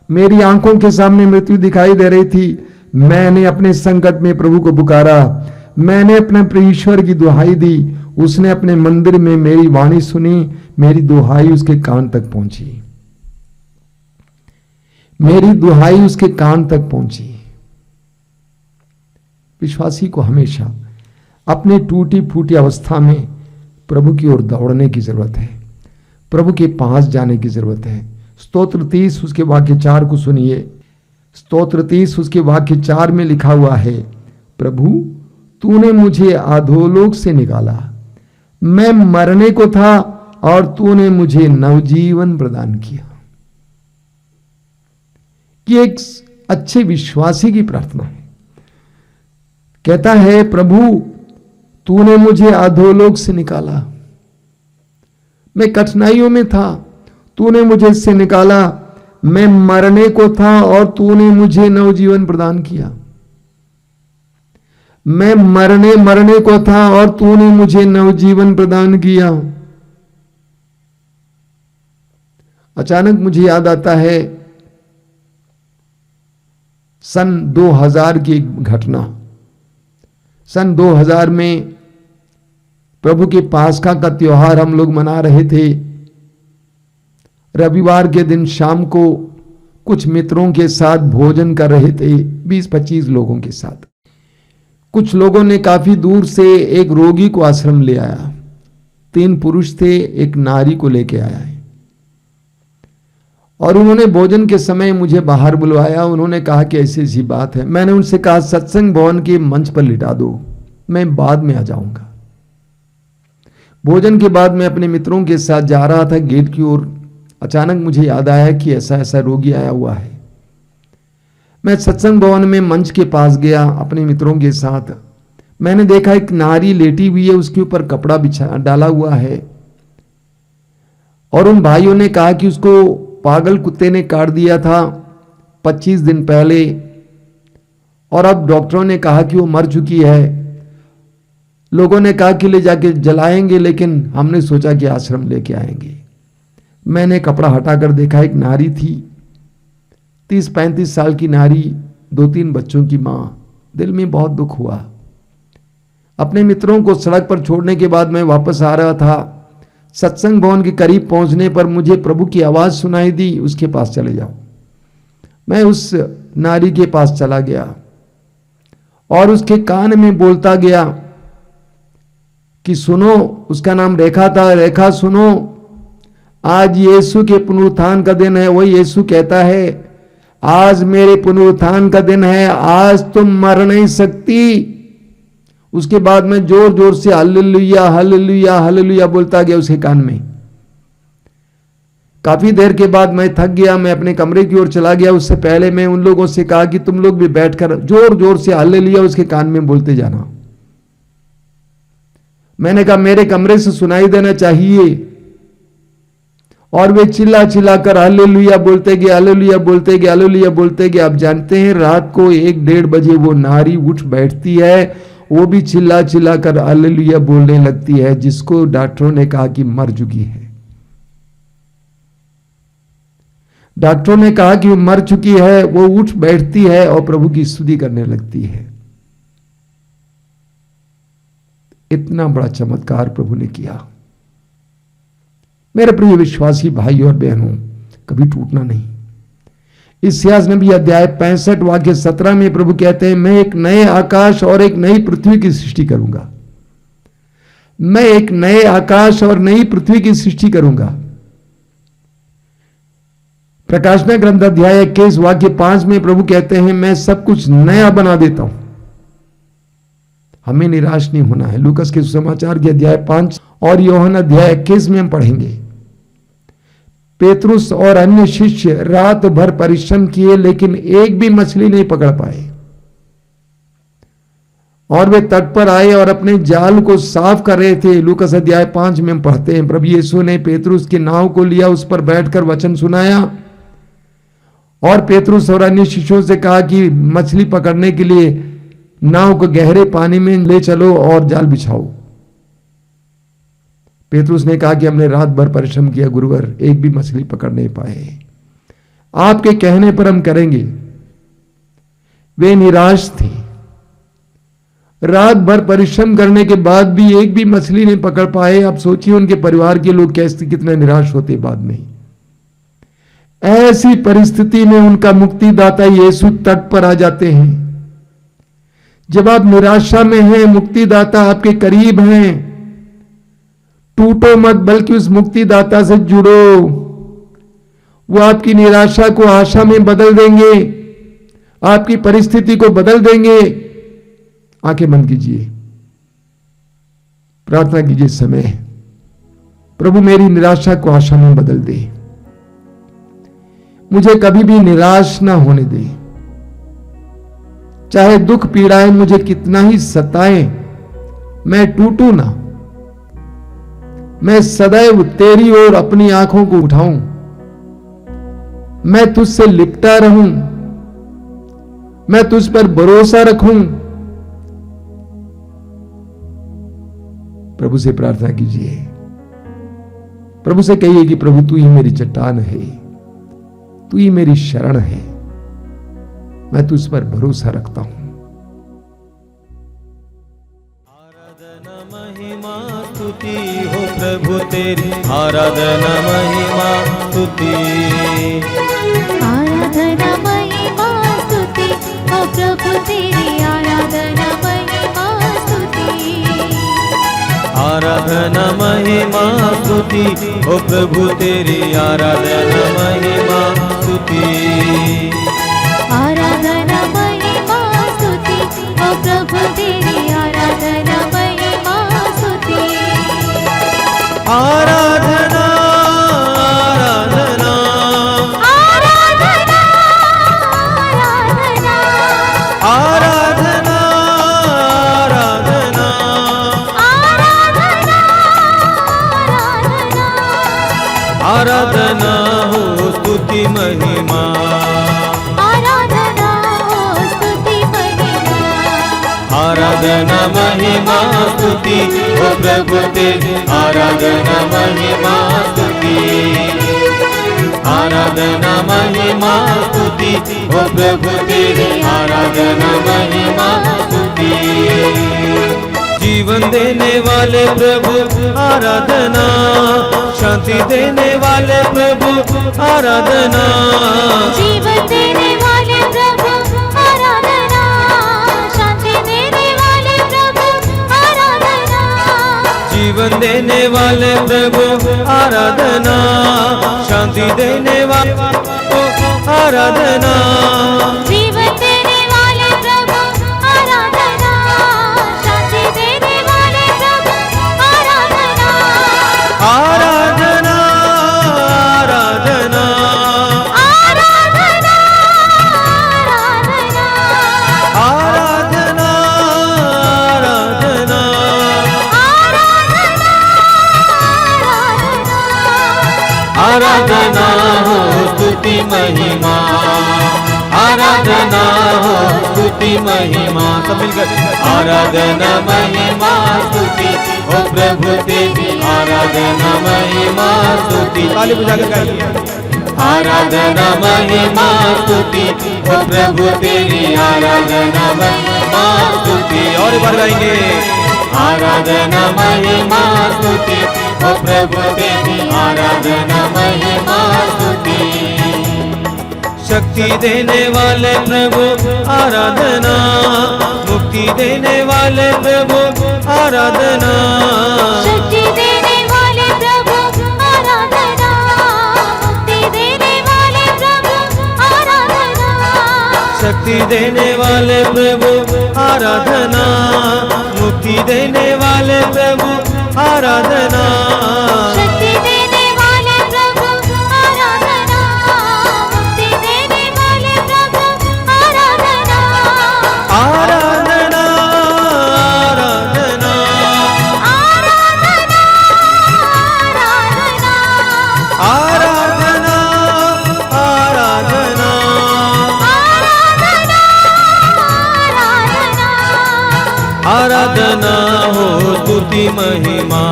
Speaker 3: मेरी आंखों के सामने मृत्यु दिखाई दे रही थी। मैंने अपने संकट में प्रभु को पुकारा, मैंने अपने ईश्वर की दुहाई दी, उसने अपने मंदिर में मेरी वाणी सुनी, मेरी दुहाई उसके कान तक पहुंची, मेरी दुहाई उसके कान तक पहुंची। विश्वासी को हमेशा अपनी टूटी फूटी अवस्था में प्रभु की ओर दौड़ने की जरूरत है, प्रभु के पास जाने की जरूरत है। स्तोत्र 30 उसके वाक्य 4 को सुनिए। स्तोत्र 30 उसके वाक्य 4 में लिखा हुआ है, प्रभु तूने मुझे अधोलोक से निकाला, मैं मरने को था और तूने मुझे नवजीवन प्रदान किया। ये एक अच्छे विश्वासी की प्रार्थना है। कहता है प्रभु तूने मुझे अधोलोक से निकाला, मैं कठिनाइयों में था, तूने मुझे इससे निकाला, मैं मरने को था और तूने मुझे नवजीवन प्रदान किया। मैं मरने को था और तूने मुझे नवजीवन प्रदान किया। अचानक मुझे याद आता है सन 2000 की एक घटना। सन 2000 में प्रभु के पास्का का त्योहार हम लोग मना रहे थे। रविवार के दिन शाम को कुछ मित्रों के साथ भोजन कर रहे थे, 20-25 लोगों के साथ। कुछ लोगों ने काफी दूर से एक रोगी को आश्रम ले आया। 3 पुरुष थे, एक नारी को लेके आया है। और उन्होंने भोजन के समय मुझे बाहर बुलवाया। उन्होंने कहा कि ऐसी ऐसी बात है। मैंने उनसे कहा सत्संग भवन के मंच पर लिटा दो, मैं बाद में आ जाऊंगा। भोजन के बाद मैं अपने मित्रों के साथ जा रहा था गेट की ओर। अचानक मुझे याद आया कि ऐसा ऐसा रोगी आया हुआ है। मैं सत्संग भवन में मंच के पास गया अपने मित्रों के साथ। मैंने देखा एक नारी लेटी हुई है, उसके ऊपर कपड़ा बिछा डाला हुआ है, और उन भाइयों ने कहा कि उसको पागल कुत्ते ने काट दिया था 25 दिन पहले, और अब डॉक्टरों ने कहा कि वो मर चुकी है। लोगों ने कहा कि ले जाके जलाएंगे, लेकिन हमने सोचा कि आश्रम लेके आएंगे। मैंने कपड़ा हटाकर देखा, एक नारी थी, 30-35 साल की नारी, 2-3 बच्चों की मां। दिल में बहुत दुख हुआ। अपने मित्रों को सड़क पर छोड़ने के बाद मैं वापस आ रहा था। सत्संग भवन के करीब पहुंचने पर मुझे प्रभु की आवाज सुनाई दी, उसके पास चले जाओ। मैं उस नारी के पास चला गया और उसके कान में बोलता गया कि सुनो, उसका नाम रेखा था, रेखा सुनो, आज यीशु के पुनरुत्थान का दिन है। वही यीशु कहता है आज मेरे पुनरुत्थान का दिन है, आज तुम मर नहीं सकती। उसके बाद मैं जोर जोर से हालेलुया हालेलुया हालेलुया बोलता गया उसके कान में। काफी देर के बाद मैं थक गया, मैं अपने कमरे की ओर चला गया। उससे पहले मैं उन लोगों से कहा कि तुम लोग भी बैठकर जोर जोर से हालेलुया उसके कान में बोलते जाना। मैंने कहा मेरे कमरे से सुनाई देना चाहिए, और वे चिल्ला चिल्ला कर हालेलुया बोलते गए, हालेलुया बोलते गए, हालेलुया बोलते गए। आप जानते हैं रात को 1-1:30 बजे वो नारी उठ बैठती है, वो भी चिल्ला चिल्ला कर हालेलुया बोलने लगती है, जिसको डॉक्टरों ने कहा कि मर चुकी है। डॉक्टरों ने कहा कि वो मर चुकी है, वो उठ बैठती है और प्रभु की स्तुति करने लगती है। इतना बड़ा चमत्कार प्रभु ने किया। मेरे प्रिय विश्वासी भाई और बहनों, कभी टूटना नहीं। इस्यास नबी अध्याय 65 वाक्य 17 में प्रभु कहते हैं मैं एक नए आकाश और एक नई पृथ्वी की सृष्टि करूंगा। मैं एक नए आकाश और नई पृथ्वी की सृष्टि करूंगा। प्रकाशना ग्रंथ अध्याय 21 वाक्य 5 में प्रभु कहते हैं मैं सब कुछ नया बना देता हूं। हमें निराश नहीं होना है। लूकस के सुसमाचार के अध्याय 5 और यूहन्ना अध्याय 21 में हम पढ़ेंगे, पेतरुस और अन्य शिष्य रात भर परिश्रम किए लेकिन एक भी मछली नहीं पकड़ पाए, और वे तट पर आए और अपने जाल को साफ कर रहे थे। लूकस अध्याय 5 में हम पढ़ते हैं प्रभु यीशु ने पेतरुस की नाव को लिया, उस पर बैठकर वचन सुनाया, और पेतरुस और अन्य शिष्यों से कहा कि मछली पकड़ने के लिए नाव को गहरे पानी में ले चलो और जाल बिछाओ। पेतरुस ने कहा कि हमने रात भर परिश्रम किया गुरुवर, एक भी मछली पकड़ नहीं पाए, आपके कहने पर हम करेंगे। वे निराश थे। रात भर परिश्रम करने के बाद भी एक भी मछली नहीं पकड़ पाए। अब सोचिए उनके परिवार के लोग कैसे कितने निराश होते बाद में। ऐसी परिस्थिति में उनका मुक्तिदाता यीशु तट पर आ जाते हैं। जब आप निराशा में हैं, मुक्तिदाता आपके करीब हैं। टूटो मत, बल्कि उस मुक्तिदाता से जुड़ो। वो आपकी निराशा को आशा में बदल देंगे, आपकी परिस्थिति को बदल देंगे। आंखें बंद कीजिए, प्रार्थना कीजिए। समय प्रभु मेरी निराशा को आशा में बदल दे, मुझे कभी भी निराश ना होने दे। चाहे दुख पीड़ाएं मुझे कितना ही सताएं, मैं टूटू ना। मैं सदैव तेरी ओर अपनी आंखों को उठाऊं, मैं तुझसे लिपटा रहूं, मैं तुझ पर भरोसा रखूं। प्रभु से प्रार्थना कीजिए, प्रभु से कहिए कि प्रभु तू ही मेरी चट्टान है, तू ही मेरी शरण है, मैं तुझ पर भरोसा रखता हूं।
Speaker 2: आराधना महिमा स्तुति हो प्रभु तेरी, आराधना महिमा स्तुति,
Speaker 4: आराधना महिमा स्तुति हो प्रभु तेरी, आराधना महिमा स्तुति,
Speaker 2: आराधना महिमा स्तुति ओ प्रभु तेरी आराधना महिमा स्तुति
Speaker 4: आराधना महिमा स्तुति ओ प्रभु तेरी आराधना महिमा स्तुति
Speaker 2: आराधना आराधना
Speaker 4: आराधना आराधना
Speaker 2: आराधना आराधना
Speaker 4: आराधना
Speaker 2: आराधना हो स्तुति महिमा
Speaker 4: आराधना हो स्तुति महिमा
Speaker 2: आराधना महिमा स्तुति ओ प्रभु तेरी आराधना महिमा स्तुति आराधना महिमा स्तुति ओ प्रभु तेरी आराधना महिमा स्तुति जीवन देने वाले प्रभु आराधना शांति देने वाले प्रभु आराधना
Speaker 4: जीवन देने वाले प्रभु आराधना शांति देने वाले प्रभु आराधना
Speaker 2: जीवन देने वाले प्रभु आराधना शांति देने वाले आराधना
Speaker 4: जीवन देने वाले प्रभु आराधना शांति देने वाले प्रभु आराधना
Speaker 2: आराधना आराधना
Speaker 4: आराधना आराधना
Speaker 2: आराधना आराधना आराधना हो स्तुति महिमा आराधना हो स्तुति महिमा सब मिलकर आराधना महिमा स्तुति ओ प्रभु तेरी आराधना महिमा स्तुति ताली बजाकर गाइए आराधना महिमा स्तुति ओ प्रभु तेरी आराधना महिमा स्तुति और एक बार गाएंगे आराधना महिमा स्तुति ओ प्रभु तेरी आराधना महिमा स्तुति शक्ति देने वाले प्रभु आराधना मुक्ति देने वाले प्रभु आराधना
Speaker 4: शक्ति देने वाले प्रभु आराधना मुक्ति देने वाले प्रभु आराधना
Speaker 2: शक्ति देने वाले प्रभु आराधना मुक्ति देने वाले प्रभु आराधना
Speaker 4: शक्ति देने वाले प्रभु आराधना मुक्ति देने वाले प्रभु आराधना
Speaker 2: आराधना आराधना
Speaker 4: आराधना आराधना
Speaker 2: आराधना आराधना
Speaker 4: आराधना
Speaker 2: आराधना हो स्तुति महिमा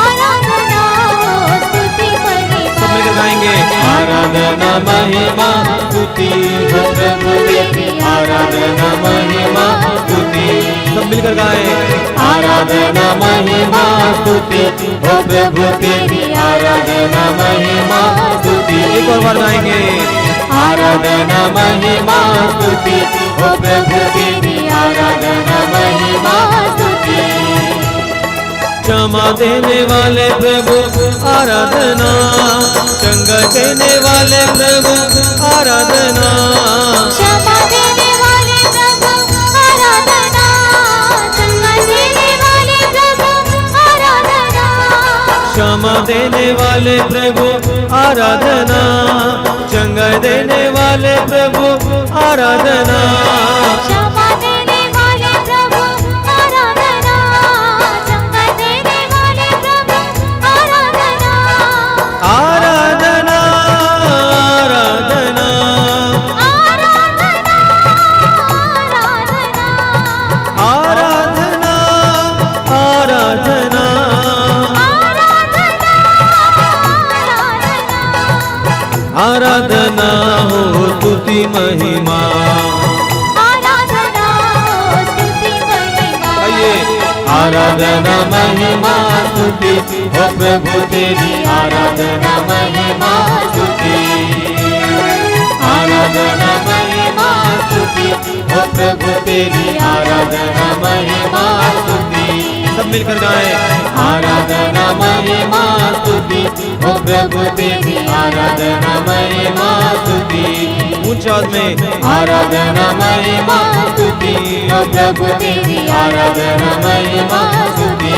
Speaker 4: आराधना हो स्तुति महिमा
Speaker 2: सब मिलकर गाएंगे आराधना महिमा स्तुति हो प्रभु तेरी आराधना महिमा स्तुति सब मिलकर गाएं आराधना महिमा स्तुति हो प्रभु तेरी आराधना महिमा स्तुति एक और बार गाएंगे आराधना महिमा स्तुति हो प्रभु तेरी आराधना महिमा स्तुति क्षमा देने वाले प्रभु आराधना चंगा देने वाले प्रभु आराधना
Speaker 4: क्षमा देने वाले प्रभु आराधना चंगा देने वाले प्रभु आराधना
Speaker 2: क्षमा देने वाले प्रभु आराधना चंगा देने वाले प्रभु आराधना
Speaker 4: क्षमा देने वाले प्रभु आराधना चंगा देने वाले प्रभु आराधना
Speaker 2: आराधना आराधना
Speaker 4: आराधना आराधना
Speaker 2: आराधना आराधना आराधना हो स्तुति महिमा
Speaker 4: आराधना हो स्तुति महिमा
Speaker 2: आइए आराधना महिमा स्तुति हो प्रभु तेरी आराधना महिमा स्तुति आराधना महिमा स्तुति हो प्रभु तेरी आराधना महिमा स्तुति सब मिलकर गाएं। आराधना महिमा स्तुति ओ प्रभु तेरी आराधना महिमा स्तुति। ऊंचाई में आराधना महिमा स्तुति ओ प्रभु तेरी आराधना महिमा स्तुति।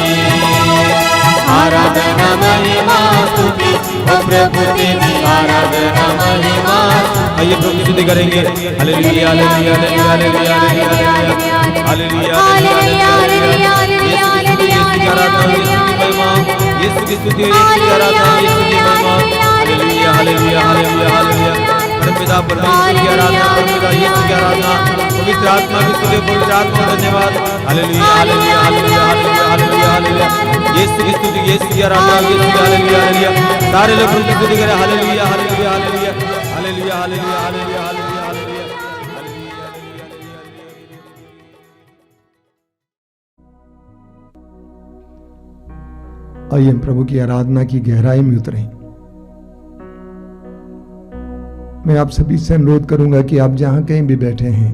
Speaker 2: आराधना महिमा स्तुति ओ प्रभु तेरी आराधना महिमा। आइए प्रभु की स्तुति करेंगे। हालेलुया हालेलुया हालेलुया हालेलुया हालेलुया हालेलुया। यीशु की स्तुति, यीशु की आराधना, यीशु की महिमा। हालेलुया हालेलुया हालेलुया हालेलुया। परमपिता परमेश्वर की आराधना, परमपिता यीशु की आराधना, पवित्र आत्मा की स्तुति, पवित्र आत्मा धन्यवाद। हालेलुया हालेलुया हालेलुया हालेलुया हालेलुया हालेलुया। यीशु की स्तुति, यीशु की आराधना, यीशु की हालेलुया हालेलुया। सारे लोग प्रभु की स्तुति करें। हालेलुया हालेलुया हालेलुया हालेलुया हालेलुया हालेलुया हालेलुया।
Speaker 3: आइए हम प्रभु की आराधना की गहराई में उतरें। मैं आप सभी से अनुरोध करूंगा कि आप जहां कहीं भी बैठे हैं,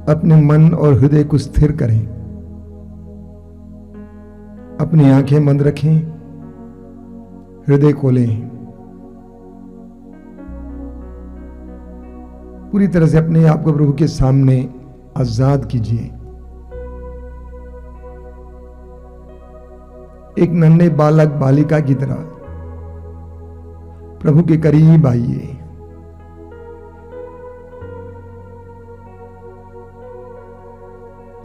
Speaker 3: अपने मन और हृदय को स्थिर करें, अपनी आंखें बंद रखें, हृदय खोलें, पूरी तरह से अपने आप को प्रभु के सामने आजाद कीजिए। एक नन्हे बालक बालिका की तरह प्रभु के करीब आइए।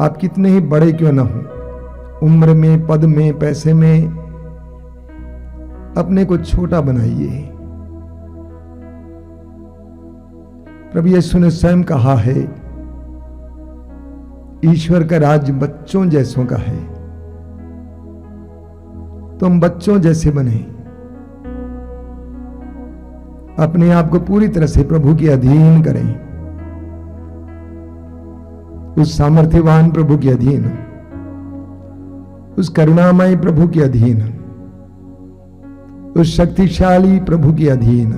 Speaker 3: आप कितने ही बड़े क्यों न हो, उम्र में, पद में, पैसे में, अपने को छोटा बनाइए। प्रभु यीशु ने स्वयं कहा है, ईश्वर का राज्य बच्चों जैसों का है। तुम बच्चों जैसे बने, अपने आप को पूरी तरह से प्रभु के अधीन करें, उस सामर्थ्यवान प्रभु के अधीन, उस करुणामय प्रभु के अधीन, उस शक्तिशाली प्रभु के अधीन।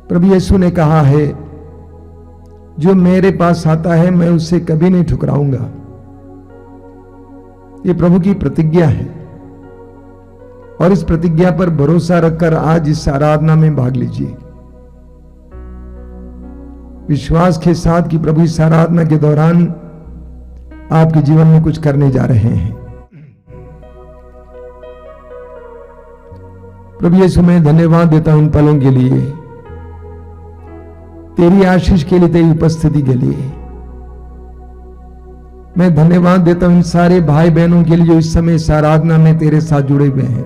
Speaker 3: प्रभु यीशु ने कहा है, जो मेरे पास आता है मैं उससे कभी नहीं ठुकराऊंगा। ये प्रभु की प्रतिज्ञा है और इस प्रतिज्ञा पर भरोसा रखकर आज इस आराधना में भाग लीजिए, विश्वास के साथ कि प्रभु इस आराधना के दौरान आपके जीवन में कुछ करने जा रहे हैं। प्रभु यीशु मैं धन्यवाद देता हूं इन पलों के लिए, तेरी आशीष के लिए, तेरी उपस्थिति के लिए। मैं धन्यवाद देता हूं इन सारे भाई बहनों के लिए जो इस समय इस आराधना में तेरे साथ जुड़े हुए हैं।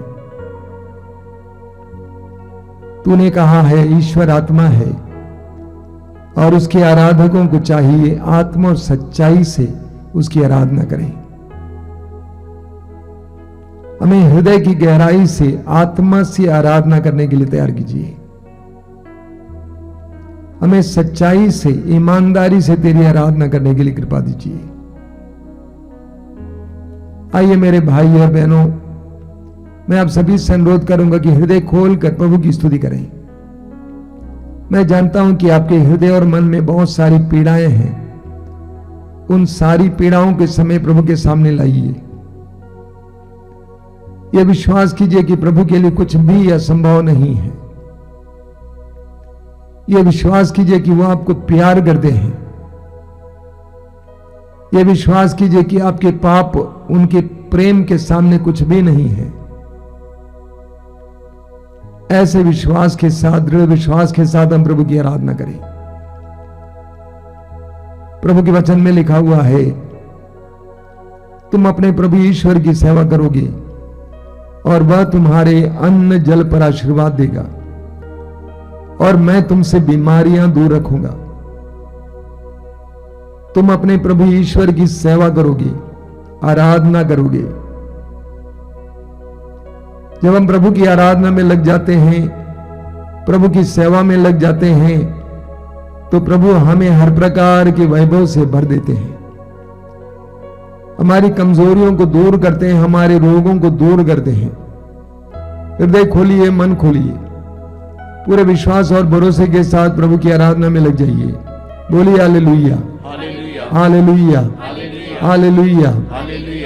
Speaker 3: तूने कहा है ईश्वर आत्मा है और उसके आराधकों को चाहिए आत्मा और सच्चाई से उसकी आराधना करें। हमें हृदय की गहराई से आत्मा से आराधना करने के लिए तैयार कीजिए। हमें सच्चाई से, ईमानदारी से तेरी आराधना करने के लिए कृपा दीजिए। आइए मेरे भाई और बहनों, मैं आप सभी से अनुरोध करूंगा कि हृदय खोलकर प्रभु की स्तुति करें। मैं जानता हूं कि आपके हृदय और मन में बहुत सारी पीड़ाएं हैं। उन सारी पीड़ाओं के समय प्रभु के सामने लाइए। यह विश्वास कीजिए कि प्रभु के लिए कुछ भी असंभव नहीं है। यह विश्वास कीजिए कि वह आपको प्यार करते हैं। यह विश्वास कीजिए कि आपके पाप उनके प्रेम के सामने कुछ भी नहीं है। ऐसे विश्वास के साथ, दृढ़ विश्वास के साथ हम प्रभु की आराधना करें। प्रभु के वचन में लिखा हुआ है, तुम अपने प्रभु ईश्वर की सेवा करोगे और वह तुम्हारे अन्न जल पर आशीर्वाद देगा और मैं तुमसे बीमारियां दूर रखूंगा। तुम अपने प्रभु ईश्वर की सेवा करोगे, आराधना करोगे। जब हम प्रभु की आराधना में लग जाते हैं, प्रभु की सेवा में लग जाते हैं, तो प्रभु हमें हर प्रकार के वैभव से भर देते हैं। हमारी कमजोरियों को दूर करते हैं, हमारे रोगों को दूर करते हैं। हृदय खोलिए, मन खोलिए, पूरे विश्वास और भरोसे के साथ प्रभु की आराधना में लग जाइए। बोलिए हालेलुया।
Speaker 2: हालेलुया
Speaker 3: हालेलुया, हालेलुया,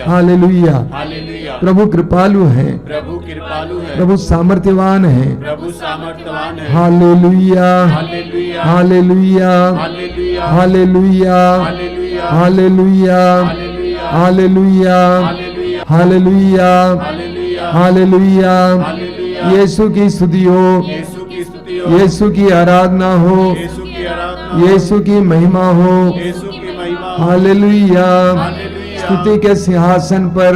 Speaker 3: हालेलुया।
Speaker 2: हालेलुया।
Speaker 3: प्रभु कृपालु है,
Speaker 2: प्रभु कृपालु है,
Speaker 3: प्रभु सामर्थ्यवान है।
Speaker 2: प्रभु सामर्थ्यवान है।
Speaker 3: हालेलुया,
Speaker 2: हालेलुया,
Speaker 3: हालेलुया,
Speaker 2: हालेलुया,
Speaker 3: हालेलुया,
Speaker 2: हालेलुया,
Speaker 3: हालेलुया, हालेलुया, हालेलुया,
Speaker 2: हालेलुया,
Speaker 3: हालेलुया।
Speaker 2: हालेलुया।
Speaker 3: यीशु की स्तुति हो,
Speaker 2: यीशु की स्तुति हो,
Speaker 3: यीशु की आराधना हो,
Speaker 2: यीशु की आराधना,
Speaker 3: यीशु की महिमा हो।
Speaker 2: यीशु की महिमा हो।
Speaker 3: हालेलुया।
Speaker 2: हालेलुया।
Speaker 3: स्तुति के सिंहासन पर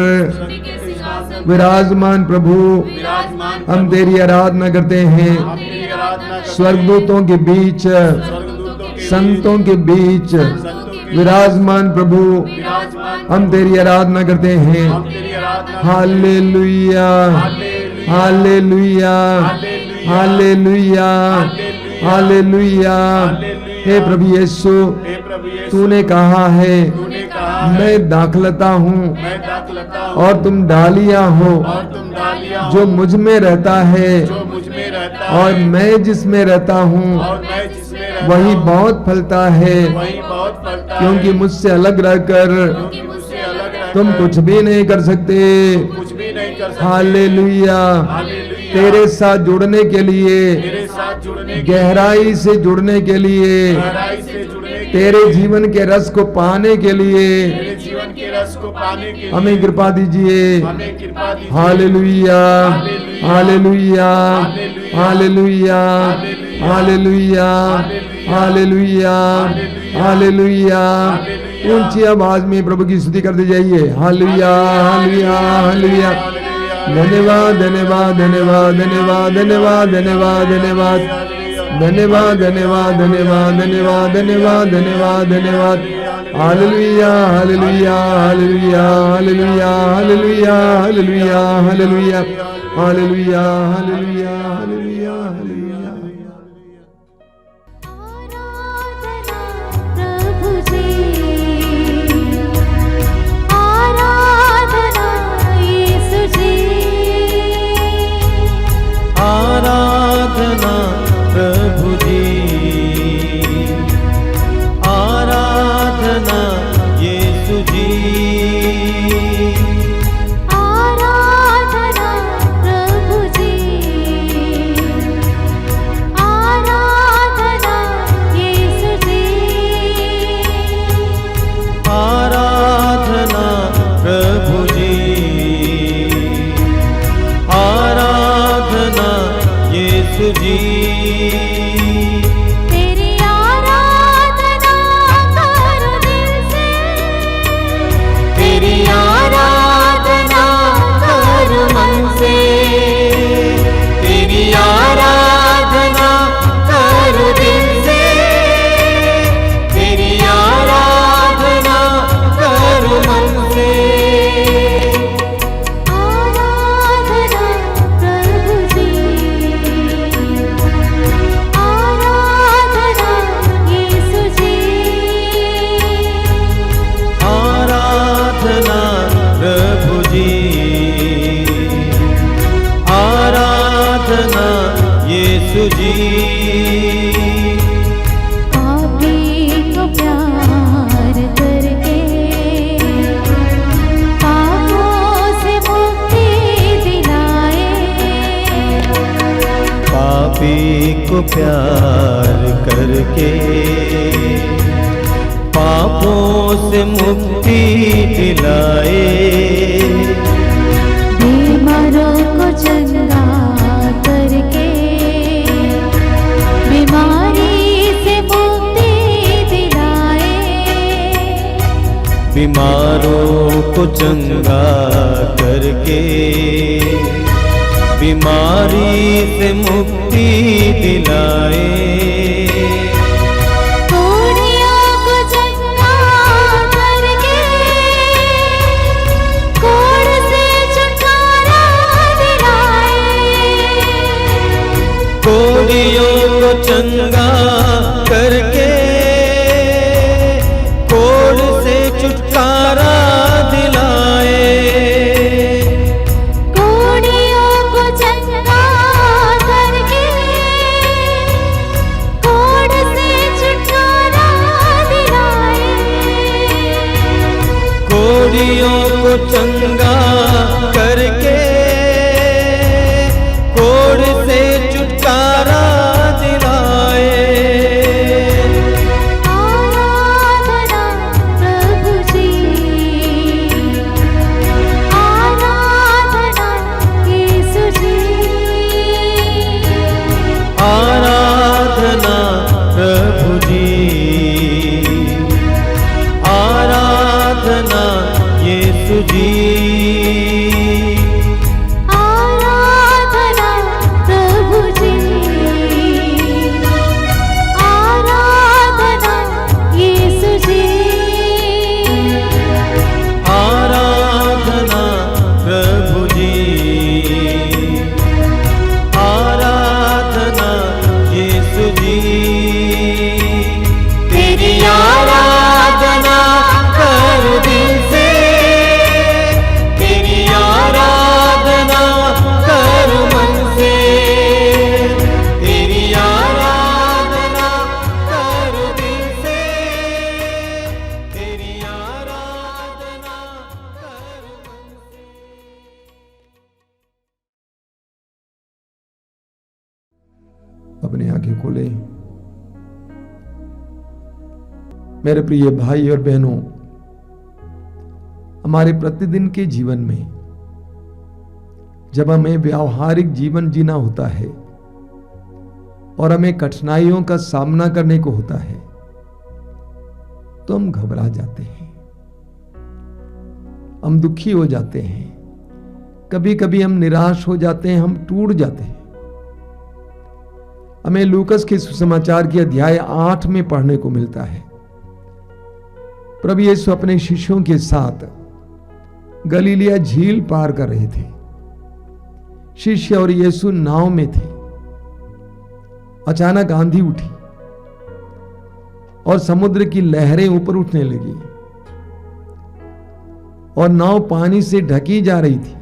Speaker 3: विराजमान प्रभु,
Speaker 2: विराजमान
Speaker 3: हम तेरी आराधना करते हैं।
Speaker 2: हम तेरी आराधना करते हैं।
Speaker 3: स्वर्गदूतों के बीच,
Speaker 2: स्वर्गदूतों के
Speaker 3: संतों के बीच विराजमान प्रभु,
Speaker 2: विराजमान
Speaker 3: हम तेरी आराधना करते हैं।
Speaker 2: हम तेरी आराधना
Speaker 3: हालेलुया, हालेलुया, हालेलुया, हालेलुया। हे प्रभु यीशु,
Speaker 2: हे प्रभु यीशु,
Speaker 3: तूने कहा है
Speaker 2: तूने कहा है,
Speaker 3: मैं दाखलता हूँ
Speaker 2: मैं दाखलता हूँ
Speaker 3: और तुम डालिया हो।
Speaker 2: और तुम डालियाँ हो,
Speaker 3: जो मुझ में रहता है
Speaker 2: जो मुझ में रहता
Speaker 3: और
Speaker 2: है
Speaker 3: मैं जिसमें रहता हूँ
Speaker 2: और मैं जिसमें रहता
Speaker 3: वही
Speaker 2: हूँ,
Speaker 3: बहुत फलता है,
Speaker 2: वही बहुत फलता
Speaker 3: क्योंकि
Speaker 2: है।
Speaker 3: मुझसे अलग रहकर
Speaker 2: क्योंकि मुझसे अलग रहकर
Speaker 3: तुम कुछ भी नहीं कर सकते।
Speaker 2: कुछ भी नहीं कर सकते।
Speaker 3: हालेलुया।
Speaker 2: हालेलुया।
Speaker 3: तेरे साथ जुड़ने के लिए,
Speaker 2: तेरे साथ जुड़ने के
Speaker 3: गहराई से जुड़ने के लिए,
Speaker 2: गहराई से जुड़ने के
Speaker 3: तेरे जीवन के रस को पाने के लिए
Speaker 2: तेरे जीवन के रस को पाने के लिए
Speaker 3: हमें कृपा दीजिए।
Speaker 2: हमें कृपा दीजिए।
Speaker 3: हालेलुया, हालेलुया, हालेलुया, हालेलुया, हालेलुया, हालेलुया। ऊंची आवाज में प्रभु की स्तुति करते जाइए। हालेलुया, हालेलुया, हालेलुया। धन्यवाद, धन्यवाद, धन्यवाद, धन्यवाद, धन्यवाद, धन्यवाद, धन्यवाद, धन्यवाद, धन्यवाद, धन्यवाद, धन्यवाद, धन्यवाद, धन्यवाद, धन्यवाद। हालेलुया, हालेलुया, हालेलुया, हालेलुया, हालेलुया, हालेलुया, हालेलुया, हालेलुया, हालेलुया, हालेलुया, हालेलुया।
Speaker 4: प्रभु जी, आराधना यीशु जी,
Speaker 1: आराधना प्रभु जी, आराधना यीशु जी,
Speaker 4: आराधना प्रभु जी, आराधना यीशु जी,
Speaker 1: आराधना प्रभु जी, आराधना यीशु जी।
Speaker 4: तेरी आराधना करो दिल से, तेरी आराधना करो मन से, तेरी आराधना करो दिल से, तेरी आराधना करो मन से। आराधना प्रभु जी, आराधना यीशु जी,
Speaker 1: आराधना प्रभु जी, आराधना यीशु जी।
Speaker 4: पापी को प्यार करके पापों से मुक्ति दिलाए,
Speaker 1: पापी को प्यार करके पापों से मुक्ति दिलाए,
Speaker 4: बीमारों को चंगा करके बीमारी से मुक्ति दिलाए,
Speaker 1: बीमारों को चंगा करके बीमारी से मुक्ति दिलाए,
Speaker 4: कोढ़ियों को चंगा करके कोढ़ से छुटकारा दिलाए,
Speaker 1: कोढ़ियों को चंगा करके कोढ़ से छुटकारा दिलाए,
Speaker 4: कोढ़ियों को चंगा करके कोढ़ से छुटकारा दिलाए,
Speaker 1: चंगा करके कोढ़ से छुटकारा दिलाए।
Speaker 4: आराधना प्रभु जी, आराधना यीशु जी,
Speaker 1: आराधना प्रभु जी, आराधना यीशु जी,
Speaker 4: आराधना प्रभु जी, आराधना यीशु जी,
Speaker 1: आराधना प्रभु जी, आराधना यीशु जी। तेरी आराधना कर दिल से, तेरी आराधना कर मन से, तेरी आराधना कर दिल से, तेरी आराधना कर मन से।
Speaker 3: अपनी आंखें खोले। मेरे प्रिय भाई और बहनों, हमारे प्रतिदिन के जीवन में जब हमें व्यावहारिक जीवन जीना होता है और हमें कठिनाइयों का सामना करने को होता है तो हम घबरा जाते हैं, हम दुखी हो जाते हैं, कभी कभी हम निराश हो जाते हैं, हम टूट जाते हैं। हमें लूकस के सुसमाचार के अध्याय 8 में पढ़ने को मिलता है। प्रभु यीशु अपने शिष्यों के साथ गलीलिया झील पार कर रहे थे। शिष्य और यीशु नाव में थे। अचानक आंधी उठी और समुद्र की लहरें ऊपर उठने लगी और नाव पानी से ढकी जा रही थी,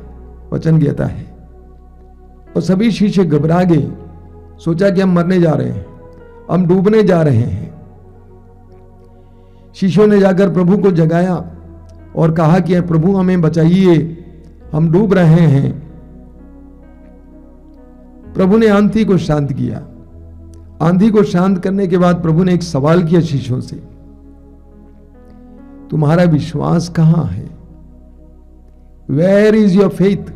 Speaker 3: वचन कहता है। और सभी शिष्य घबरा गए, सोचा कि हम मरने जा रहे हैं, हम डूबने जा रहे हैं। शिष्यों ने जाकर प्रभु को जगाया और कहा कि प्रभु हमें बचाइए, हम डूब रहे हैं। प्रभु ने आंधी को शांत किया। आंधी को शांत करने के बाद प्रभु ने एक सवाल किया शिष्यों से, तुम्हारा विश्वास कहां है? Where is your faith?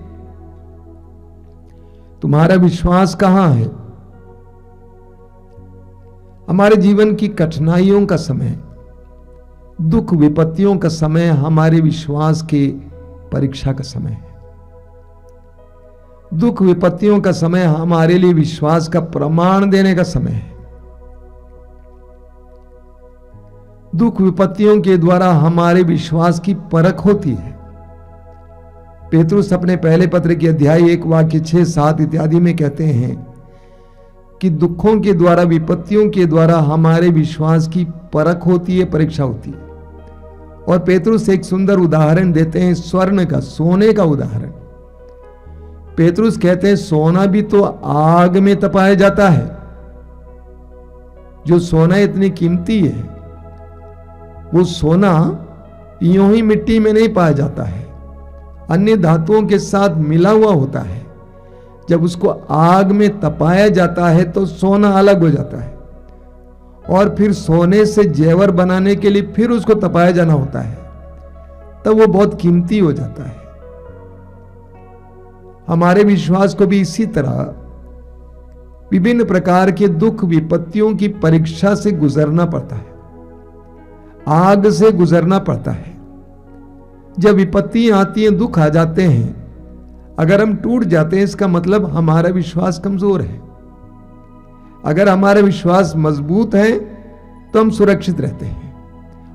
Speaker 3: तुम्हारा विश्वास कहां है? हमारे जीवन की कठिनाइयों का समय, दुख विपत्तियों का समय हमारे विश्वास के परीक्षा का समय है। दुख विपत्तियों का समय हमारे लिए विश्वास का प्रमाण देने का समय है। दुख विपत्तियों के द्वारा हमारे विश्वास की परख होती है। पेतरुस अपने पहले पत्र के अध्याय 1 वाक्य 6, 7 इत्यादि में कहते हैं कि दुखों के द्वारा, विपत्तियों के द्वारा हमारे विश्वास की परख होती है, परीक्षा होती है। और पेतरुस एक सुंदर उदाहरण देते हैं, स्वर्ण का, सोने का उदाहरण। पेतरुस कहते हैं सोना भी तो आग में तपाया जाता है। जो सोना इतनी कीमती है, वो सोना यूं ही मिट्टी में नहीं पाया जाता है, अन्य धातुओं के साथ मिला हुआ होता है। जब उसको आग में तपाया जाता है तो सोना अलग हो जाता है और फिर सोने से जेवर बनाने के लिए फिर उसको तपाया जाना होता है, तब वो बहुत कीमती हो जाता है। हमारे विश्वास को भी इसी तरह विभिन्न प्रकार के दुख विपत्तियों की परीक्षा से गुजरना पड़ता है, आग से गुजरना पड़ता है। जब विपत्तियां आती हैं, दुख आ जाते हैं, अगर हम टूट जाते हैं, इसका मतलब हमारा विश्वास कमजोर है। अगर हमारा विश्वास मजबूत है तो हम सुरक्षित रहते हैं,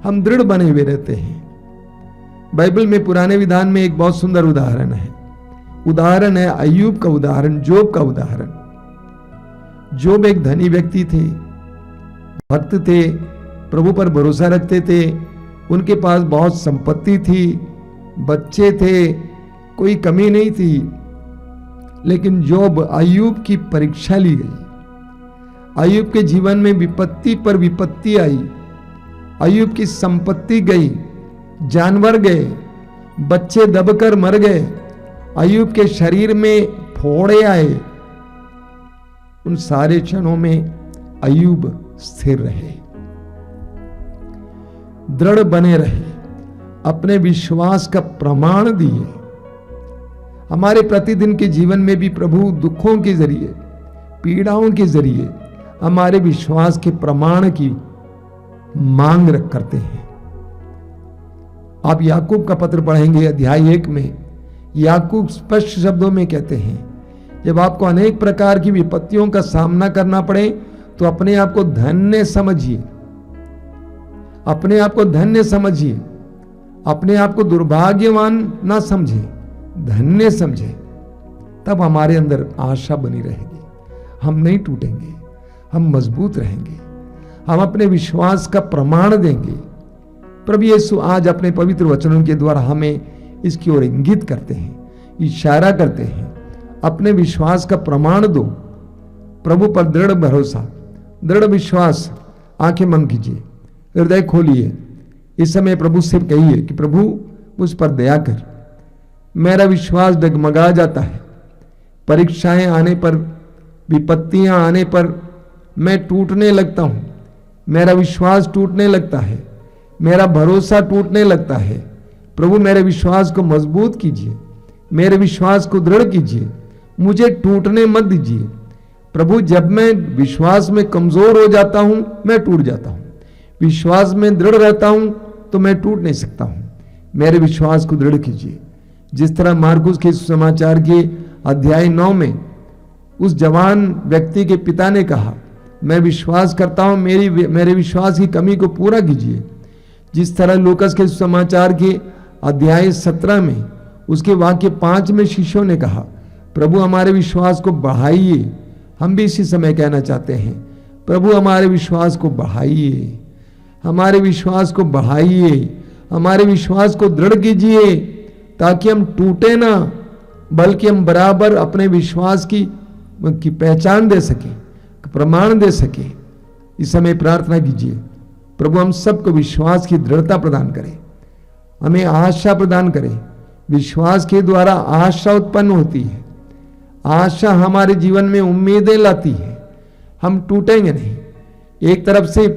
Speaker 3: हम दृढ़ बने हुए रहते हैं। बाइबल में पुराने विधान में एक बहुत सुंदर उदाहरण है अय्यूब का उदाहरण, जोब का उदाहरण। जोब एक धनी व्यक्ति थे, भक्त थे, प्रभु पर भरोसा रखते थे, उनके पास बहुत संपत्ति थी, बच्चे थे, कोई कमी नहीं थी। लेकिन जोब, अय्यूब की परीक्षा ली गई। अय्यूब के जीवन में विपत्ति पर विपत्ति आई। अय्यूब की संपत्ति गई, जानवर गए, बच्चे दबकर मर गए, अय्यूब के शरीर में फोड़े आए, उन सारे क्षणों में अय्यूब स्थिर रहे, दृढ़ बने रहे, अपने विश्वास का प्रमाण दिए। हमारे प्रतिदिन के जीवन में भी प्रभु दुखों के जरिए, पीड़ाओं के जरिए हमारे विश्वास के प्रमाण की मांग करते हैं। आप याकूब का पत्र पढ़ेंगे, अध्याय 1 में याकूब स्पष्ट शब्दों में कहते हैं, जब आपको अनेक प्रकार की विपत्तियों का सामना करना पड़े तो अपने आप को धन्य समझिए, अपने आप को धन्य समझिए, अपने आप को दुर्भाग्यवान ना समझे, धन्य समझे, तब हमारे अंदर आशा बनी रहेगी। हम नहीं टूटेंगे, हम मजबूत रहेंगे, हम अपने विश्वास का प्रमाण देंगे। प्रभु यीशु आज अपने पवित्र वचनों के द्वारा हमें इसकी ओर इंगित करते हैं, इशारा करते हैं। अपने विश्वास का प्रमाण दो, प्रभु पर दृढ़ भरोसा, दृढ़ विश्वास। आंखें बंद कीजिए, हृदय खोलिए, इस समय प्रभु से कहिए कि प्रभु मुझ पर दया कर। मेरा विश्वास डगमगा जाता है, परीक्षाएं आने पर, विपत्तियां आने पर मैं टूटने लगता हूं, मेरा विश्वास टूटने लगता है, मेरा भरोसा टूटने लगता है। प्रभु मेरे विश्वास को मजबूत कीजिए, मेरे विश्वास को दृढ़ कीजिए, मुझे टूटने मत दीजिए। प्रभु जब मैं विश्वास में कमजोर हो जाता हूं, मैं टूट जाता हूं, विश्वास में दृढ़ रहता हूं तो मैं टूट नहीं सकता हूं। मेरे विश्वास को दृढ़ कीजिए। जिस तरह मार्कुस के समाचार के अध्याय 9 में उस जवान व्यक्ति के पिता ने कहा, मैं विश्वास करता हूं, मेरे विश्वास की कमी को पूरा कीजिए। जिस तरह लूकास के समाचार के अध्याय 17 में उसके वाक्य 5 में शिष्यों ने कहा, प्रभु हमारे विश्वास को बढ़ाइए। हम भी इसी समय कहना चाहते हैं, प्रभु हमारे विश्वास को बढ़ाइए, हमारे विश्वास को बढ़ाइए, हमारे विश्वास को दृढ़ कीजिए, ताकि हम टूटे ना, बल्कि हम बराबर अपने विश्वास की पहचान दे सकें, प्रमाण दे सकें। इस समय प्रार्थना कीजिए, प्रभु हम सबको विश्वास की दृढ़ता प्रदान करें, हमें आशा प्रदान करें। विश्वास के द्वारा आशा उत्पन्न होती है, आशा हमारे जीवन में उम्मीदें लाती है। हम टूटेंगे नहीं। एक तरफ से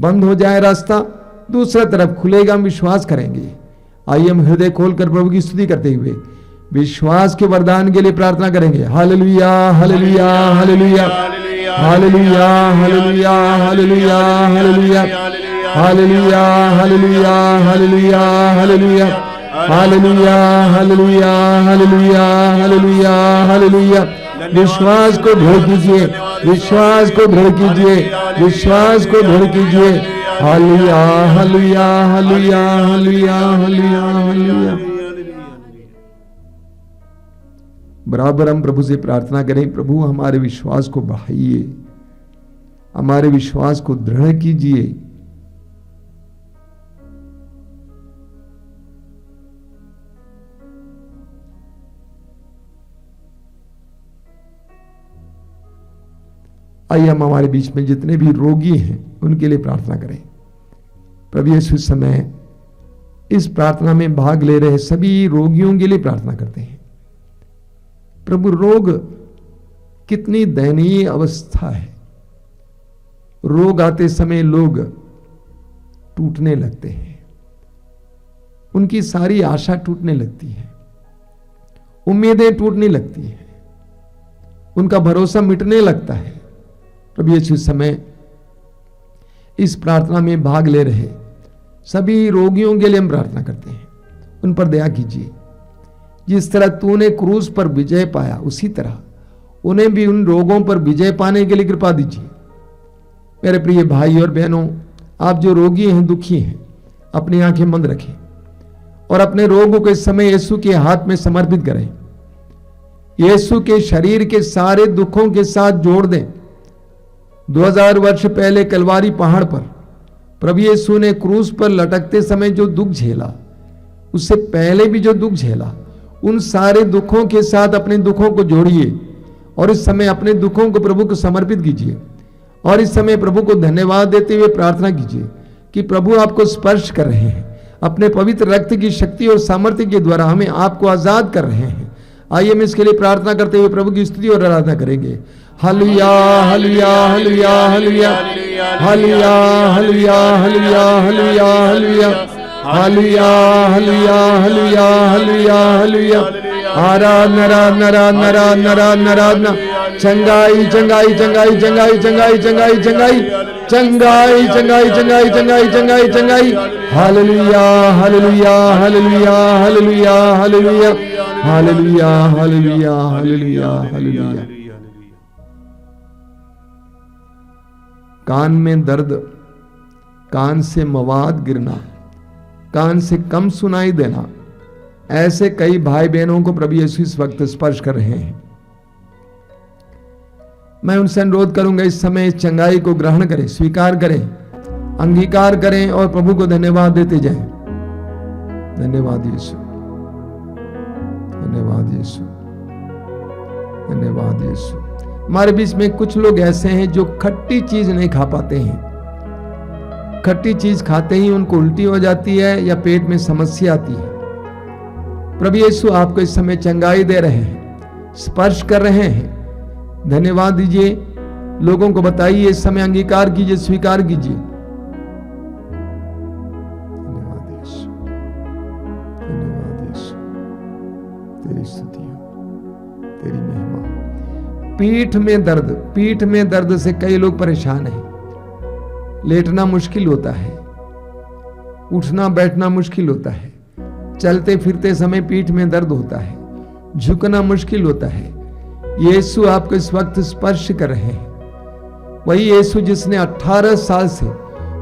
Speaker 3: बंद हो जाए रास्ता, दूसरा तरफ खुलेगा, हम विश्वास करेंगे। आइए हम हृदय खोलकर प्रभु की स्तुति करते हुए विश्वास के वरदान के लिए प्रार्थना करेंगे। हालेलुया, हालेलुया, हालेलुया, हालेलुया, हालेलुया, हालेलुया, हालेलुया, हालेलुया, हालेलुया, हालेलुया, हालेलुया, हालेलुया, हालेलुया, हालेलुया, हालेलुया, हालेलुया। विश्वास को दृढ़ कीजिए, विश्वास को दृढ़ कीजिए, विश्वास को दृढ़ कीजिए। हालेलुया, हालेलुया, हालेलुया, हालेलुया, हालेलुया, हालेलुया। बराबर हम प्रभु से प्रार्थना करें, प्रभु हमारे विश्वास को बढ़ाइए, हमारे विश्वास को दृढ़ कीजिए। आइए हम हमारे बीच में जितने भी रोगी हैं उनके लिए प्रार्थना करें। प्रभु यीशु इस समय इस प्रार्थना में भाग ले रहे सभी रोगियों के लिए प्रार्थना करते हैं। प्रभु रोग कितनी दयनीय अवस्था है। रोग आते समय लोग टूटने लगते हैं, उनकी सारी आशा टूटने लगती है, उम्मीदें टूटने लगती हैं, उनका भरोसा मिटने लगता है। प्रभु यीशु इस समय इस प्रार्थना में भाग ले रहे सभी रोगियों के लिए हम प्रार्थना करते हैं, उन पर दया कीजिए। जिस तरह तूने क्रूस पर विजय पाया, उसी तरह उन्हें भी उन रोगों पर विजय पाने के लिए कृपा दीजिए। मेरे प्रिय भाई और बहनों, आप जो रोगी हैं, दुखी हैं, अपनी आंखें बंद रखें और अपने रोगों को इस समय यीशु के हाथ में समर्पित करें। यीशु के शरीर के सारे दुखों के साथ जोड़ दें। 2000 वर्ष पहले कलवारी पहाड़ पर प्रभु यीशु ने क्रूस पर लटकते समय जो दुख झेला, उससे पहले भी जो दुख झेला, उन सारे दुखों के साथ अपने दुखों को जोड़िए और इस समय अपने दुखों को प्रभु को समर्पित कीजिए। और इस समय प्रभु को धन्यवाद देते हुए प्रार्थना कीजिए कि प्रभु आपको स्पर्श कर रहे हैं, अपने पवित्र रक्त की शक्ति और सामर्थ्य के द्वारा हमें आपको आजाद कर रहे हैं। आइए हम इसके लिए प्रार्थना करते हुए प्रभु की स्तुति और आराधना करेंगे। हालेलुया हालेलुया हालेलुया हालेलुया हालेलुया हालेलुया हालेलुया हालेलुया हालेलुया हालेलुया हालेलुया हालेलुया हालेलुया आराधना आराधना आराधना आराधना आराधना चंगाई चंगाई चंगाई चंगाई चंगाई चंगाई चंगाई चंगाई चंगाई चंगाई चंगाई चंगाई चंगाई हालेलुया हालेलुया हालेलुया हालेलुया हालेलुया हालेलुया हालेलुया हालेलुया हालेलुया। कान में दर्द, कान से मवाद गिरना, कान से कम सुनाई देना, ऐसे कई भाई बहनों को प्रभु यीशु इस वक्त स्पर्श कर रहे हैं। मैं उनसे अनुरोध करूंगा इस समय इस चंगाई को ग्रहण करें, स्वीकार करें, अंगीकार करें और प्रभु को धन्यवाद देते जाएं। धन्यवाद यीशु, धन्यवाद यीशु, धन्यवाद यीशु। हमारे बीच में कुछ लोग ऐसे हैं जो खट्टी चीज नहीं खा पाते हैं। खट्टी चीज खाते ही उनको उल्टी हो जाती है या पेट में समस्या आती है। प्रभु यीशु आपको इस समय चंगाई दे रहे हैं, स्पर्श कर रहे हैं। धन्यवाद दीजिए, लोगों को बताइए, इस समय अंगीकार कीजिए, स्वीकार कीजिए। धन्यवाद यीशु, धन्यवाद यीशु, तेरी स्तुति हो, तेरी महिमा। पीठ में दर्द, पीठ में दर्द से कई लोग परेशान हैं। लेटना मुश्किल होता है, उठना बैठना मुश्किल होता है, चलते फिरते समय पीठ में दर्द होता है, झुकना मुश्किल होता है। यीशु आपको इस वक्त स्पर्श कर रहे हैं। वही यीशु जिसने 18 साल से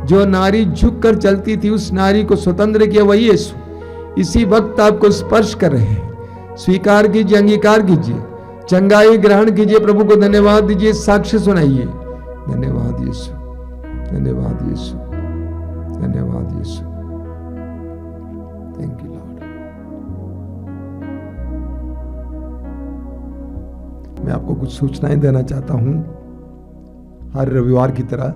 Speaker 3: जो नारी झुककर चलती थी उस नारी को स्वतंत्र किया, वही यीशु इसी वक्त आपको स्पर्श कर रहे हैं। स्वीकार कीजिए, अंगीकार कीजिए, चंगाई ग्रहण कीजिए, प्रभु को धन्यवाद दीजिए, साक्ष्य सुनाइए। धन्यवाद यीशु, धन्यवाद यीशु, धन्यवाद यीशु। Thank you Lord. मैं आपको कुछ सूचनाएं देना चाहता हूं हर रविवार की तरह।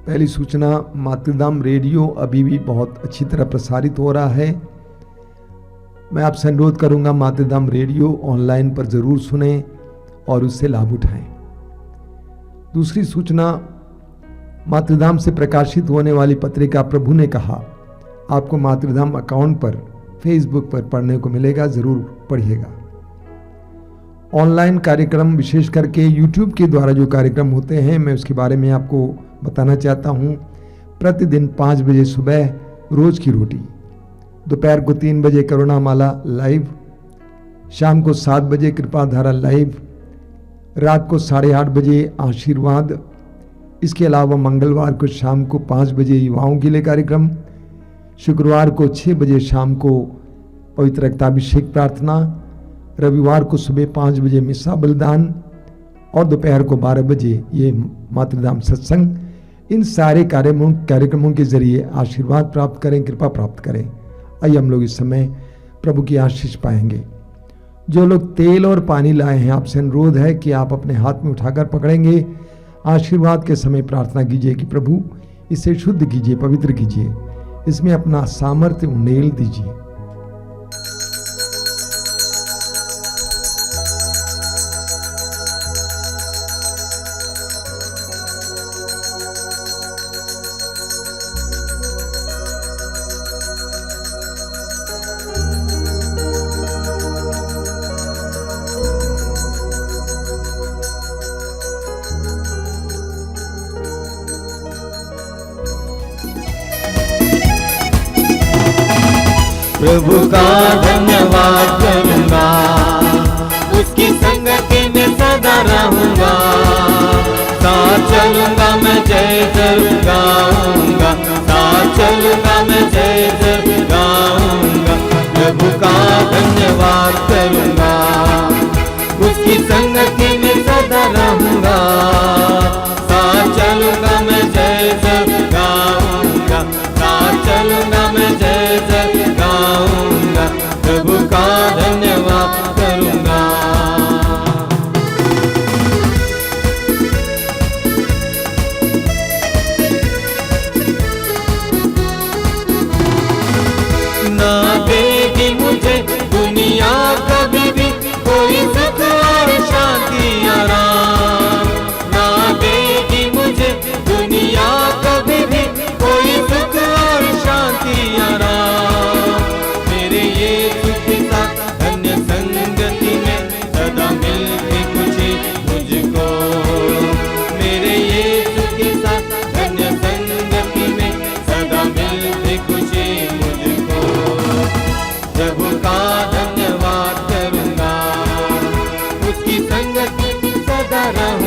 Speaker 3: पहली सूचना, मातृधाम रेडियो अभी भी बहुत अच्छी तरह प्रसारित हो रहा है। मैं आपसे अनुरोध करूंगा मातृधाम रेडियो ऑनलाइन पर जरूर सुनें और उससे लाभ उठाएं। दूसरी सूचना, मातृधाम से प्रकाशित होने वाली पत्रिका प्रभु ने कहा आपको मातृधाम अकाउंट पर फेसबुक पर पढ़ने को मिलेगा, जरूर पढ़िएगा। ऑनलाइन कार्यक्रम, विशेष करके यूट्यूब के द्वारा जो कार्यक्रम होते हैं, मैं उसके बारे में आपको बताना चाहता हूं। प्रतिदिन 5 बजे सुबह रोज की रोटी, दोपहर को 3 बजे करुणामाला लाइव, शाम को 7 बजे कृपाधारा लाइव, रात को 8:30 बजे आशीर्वाद। इसके अलावा मंगलवार को शाम को 5 बजे युवाओं के लिए कार्यक्रम, शुक्रवार को 6 बजे शाम को पवित्र रक्ताभिषेक प्रार्थना, रविवार को सुबह 5 बजे मिसा बलिदान और दोपहर को 12 बजे ये मातृधाम सत्संग। इन सारे कार्यक्रमों के जरिए आशीर्वाद प्राप्त करें, कृपा प्राप्त करें। आइए हम लोग इस समय प्रभु की आशीष पाएंगे। जो लोग तेल और पानी लाए हैं, आपसे अनुरोध है कि आप अपने हाथ में उठाकर पकड़ेंगे। आशीर्वाद के समय प्रार्थना कीजिए कि प्रभु इसे शुद्ध कीजिए, पवित्र कीजिए, इसमें अपना सामर्थ्य उंडेल दीजिए।
Speaker 2: प्रभु का धन्यवाद करूंगा, उसकी संगति में सदा रहूंगा। साथ चलूंगा मैं जय जय गाऊंगा, साथ चलूंगा मैं जय जय गाऊंगा। प्रभु का धन्यवाद करूंगा, उसकी संगति में सदा रहूंगा। साथ चलूंगा मैं जय जय गाऊंगा, साथ चलूंगा मैं जय जय गाऊंगा। प्रभु का धन्यवाद करूंगा। रहूं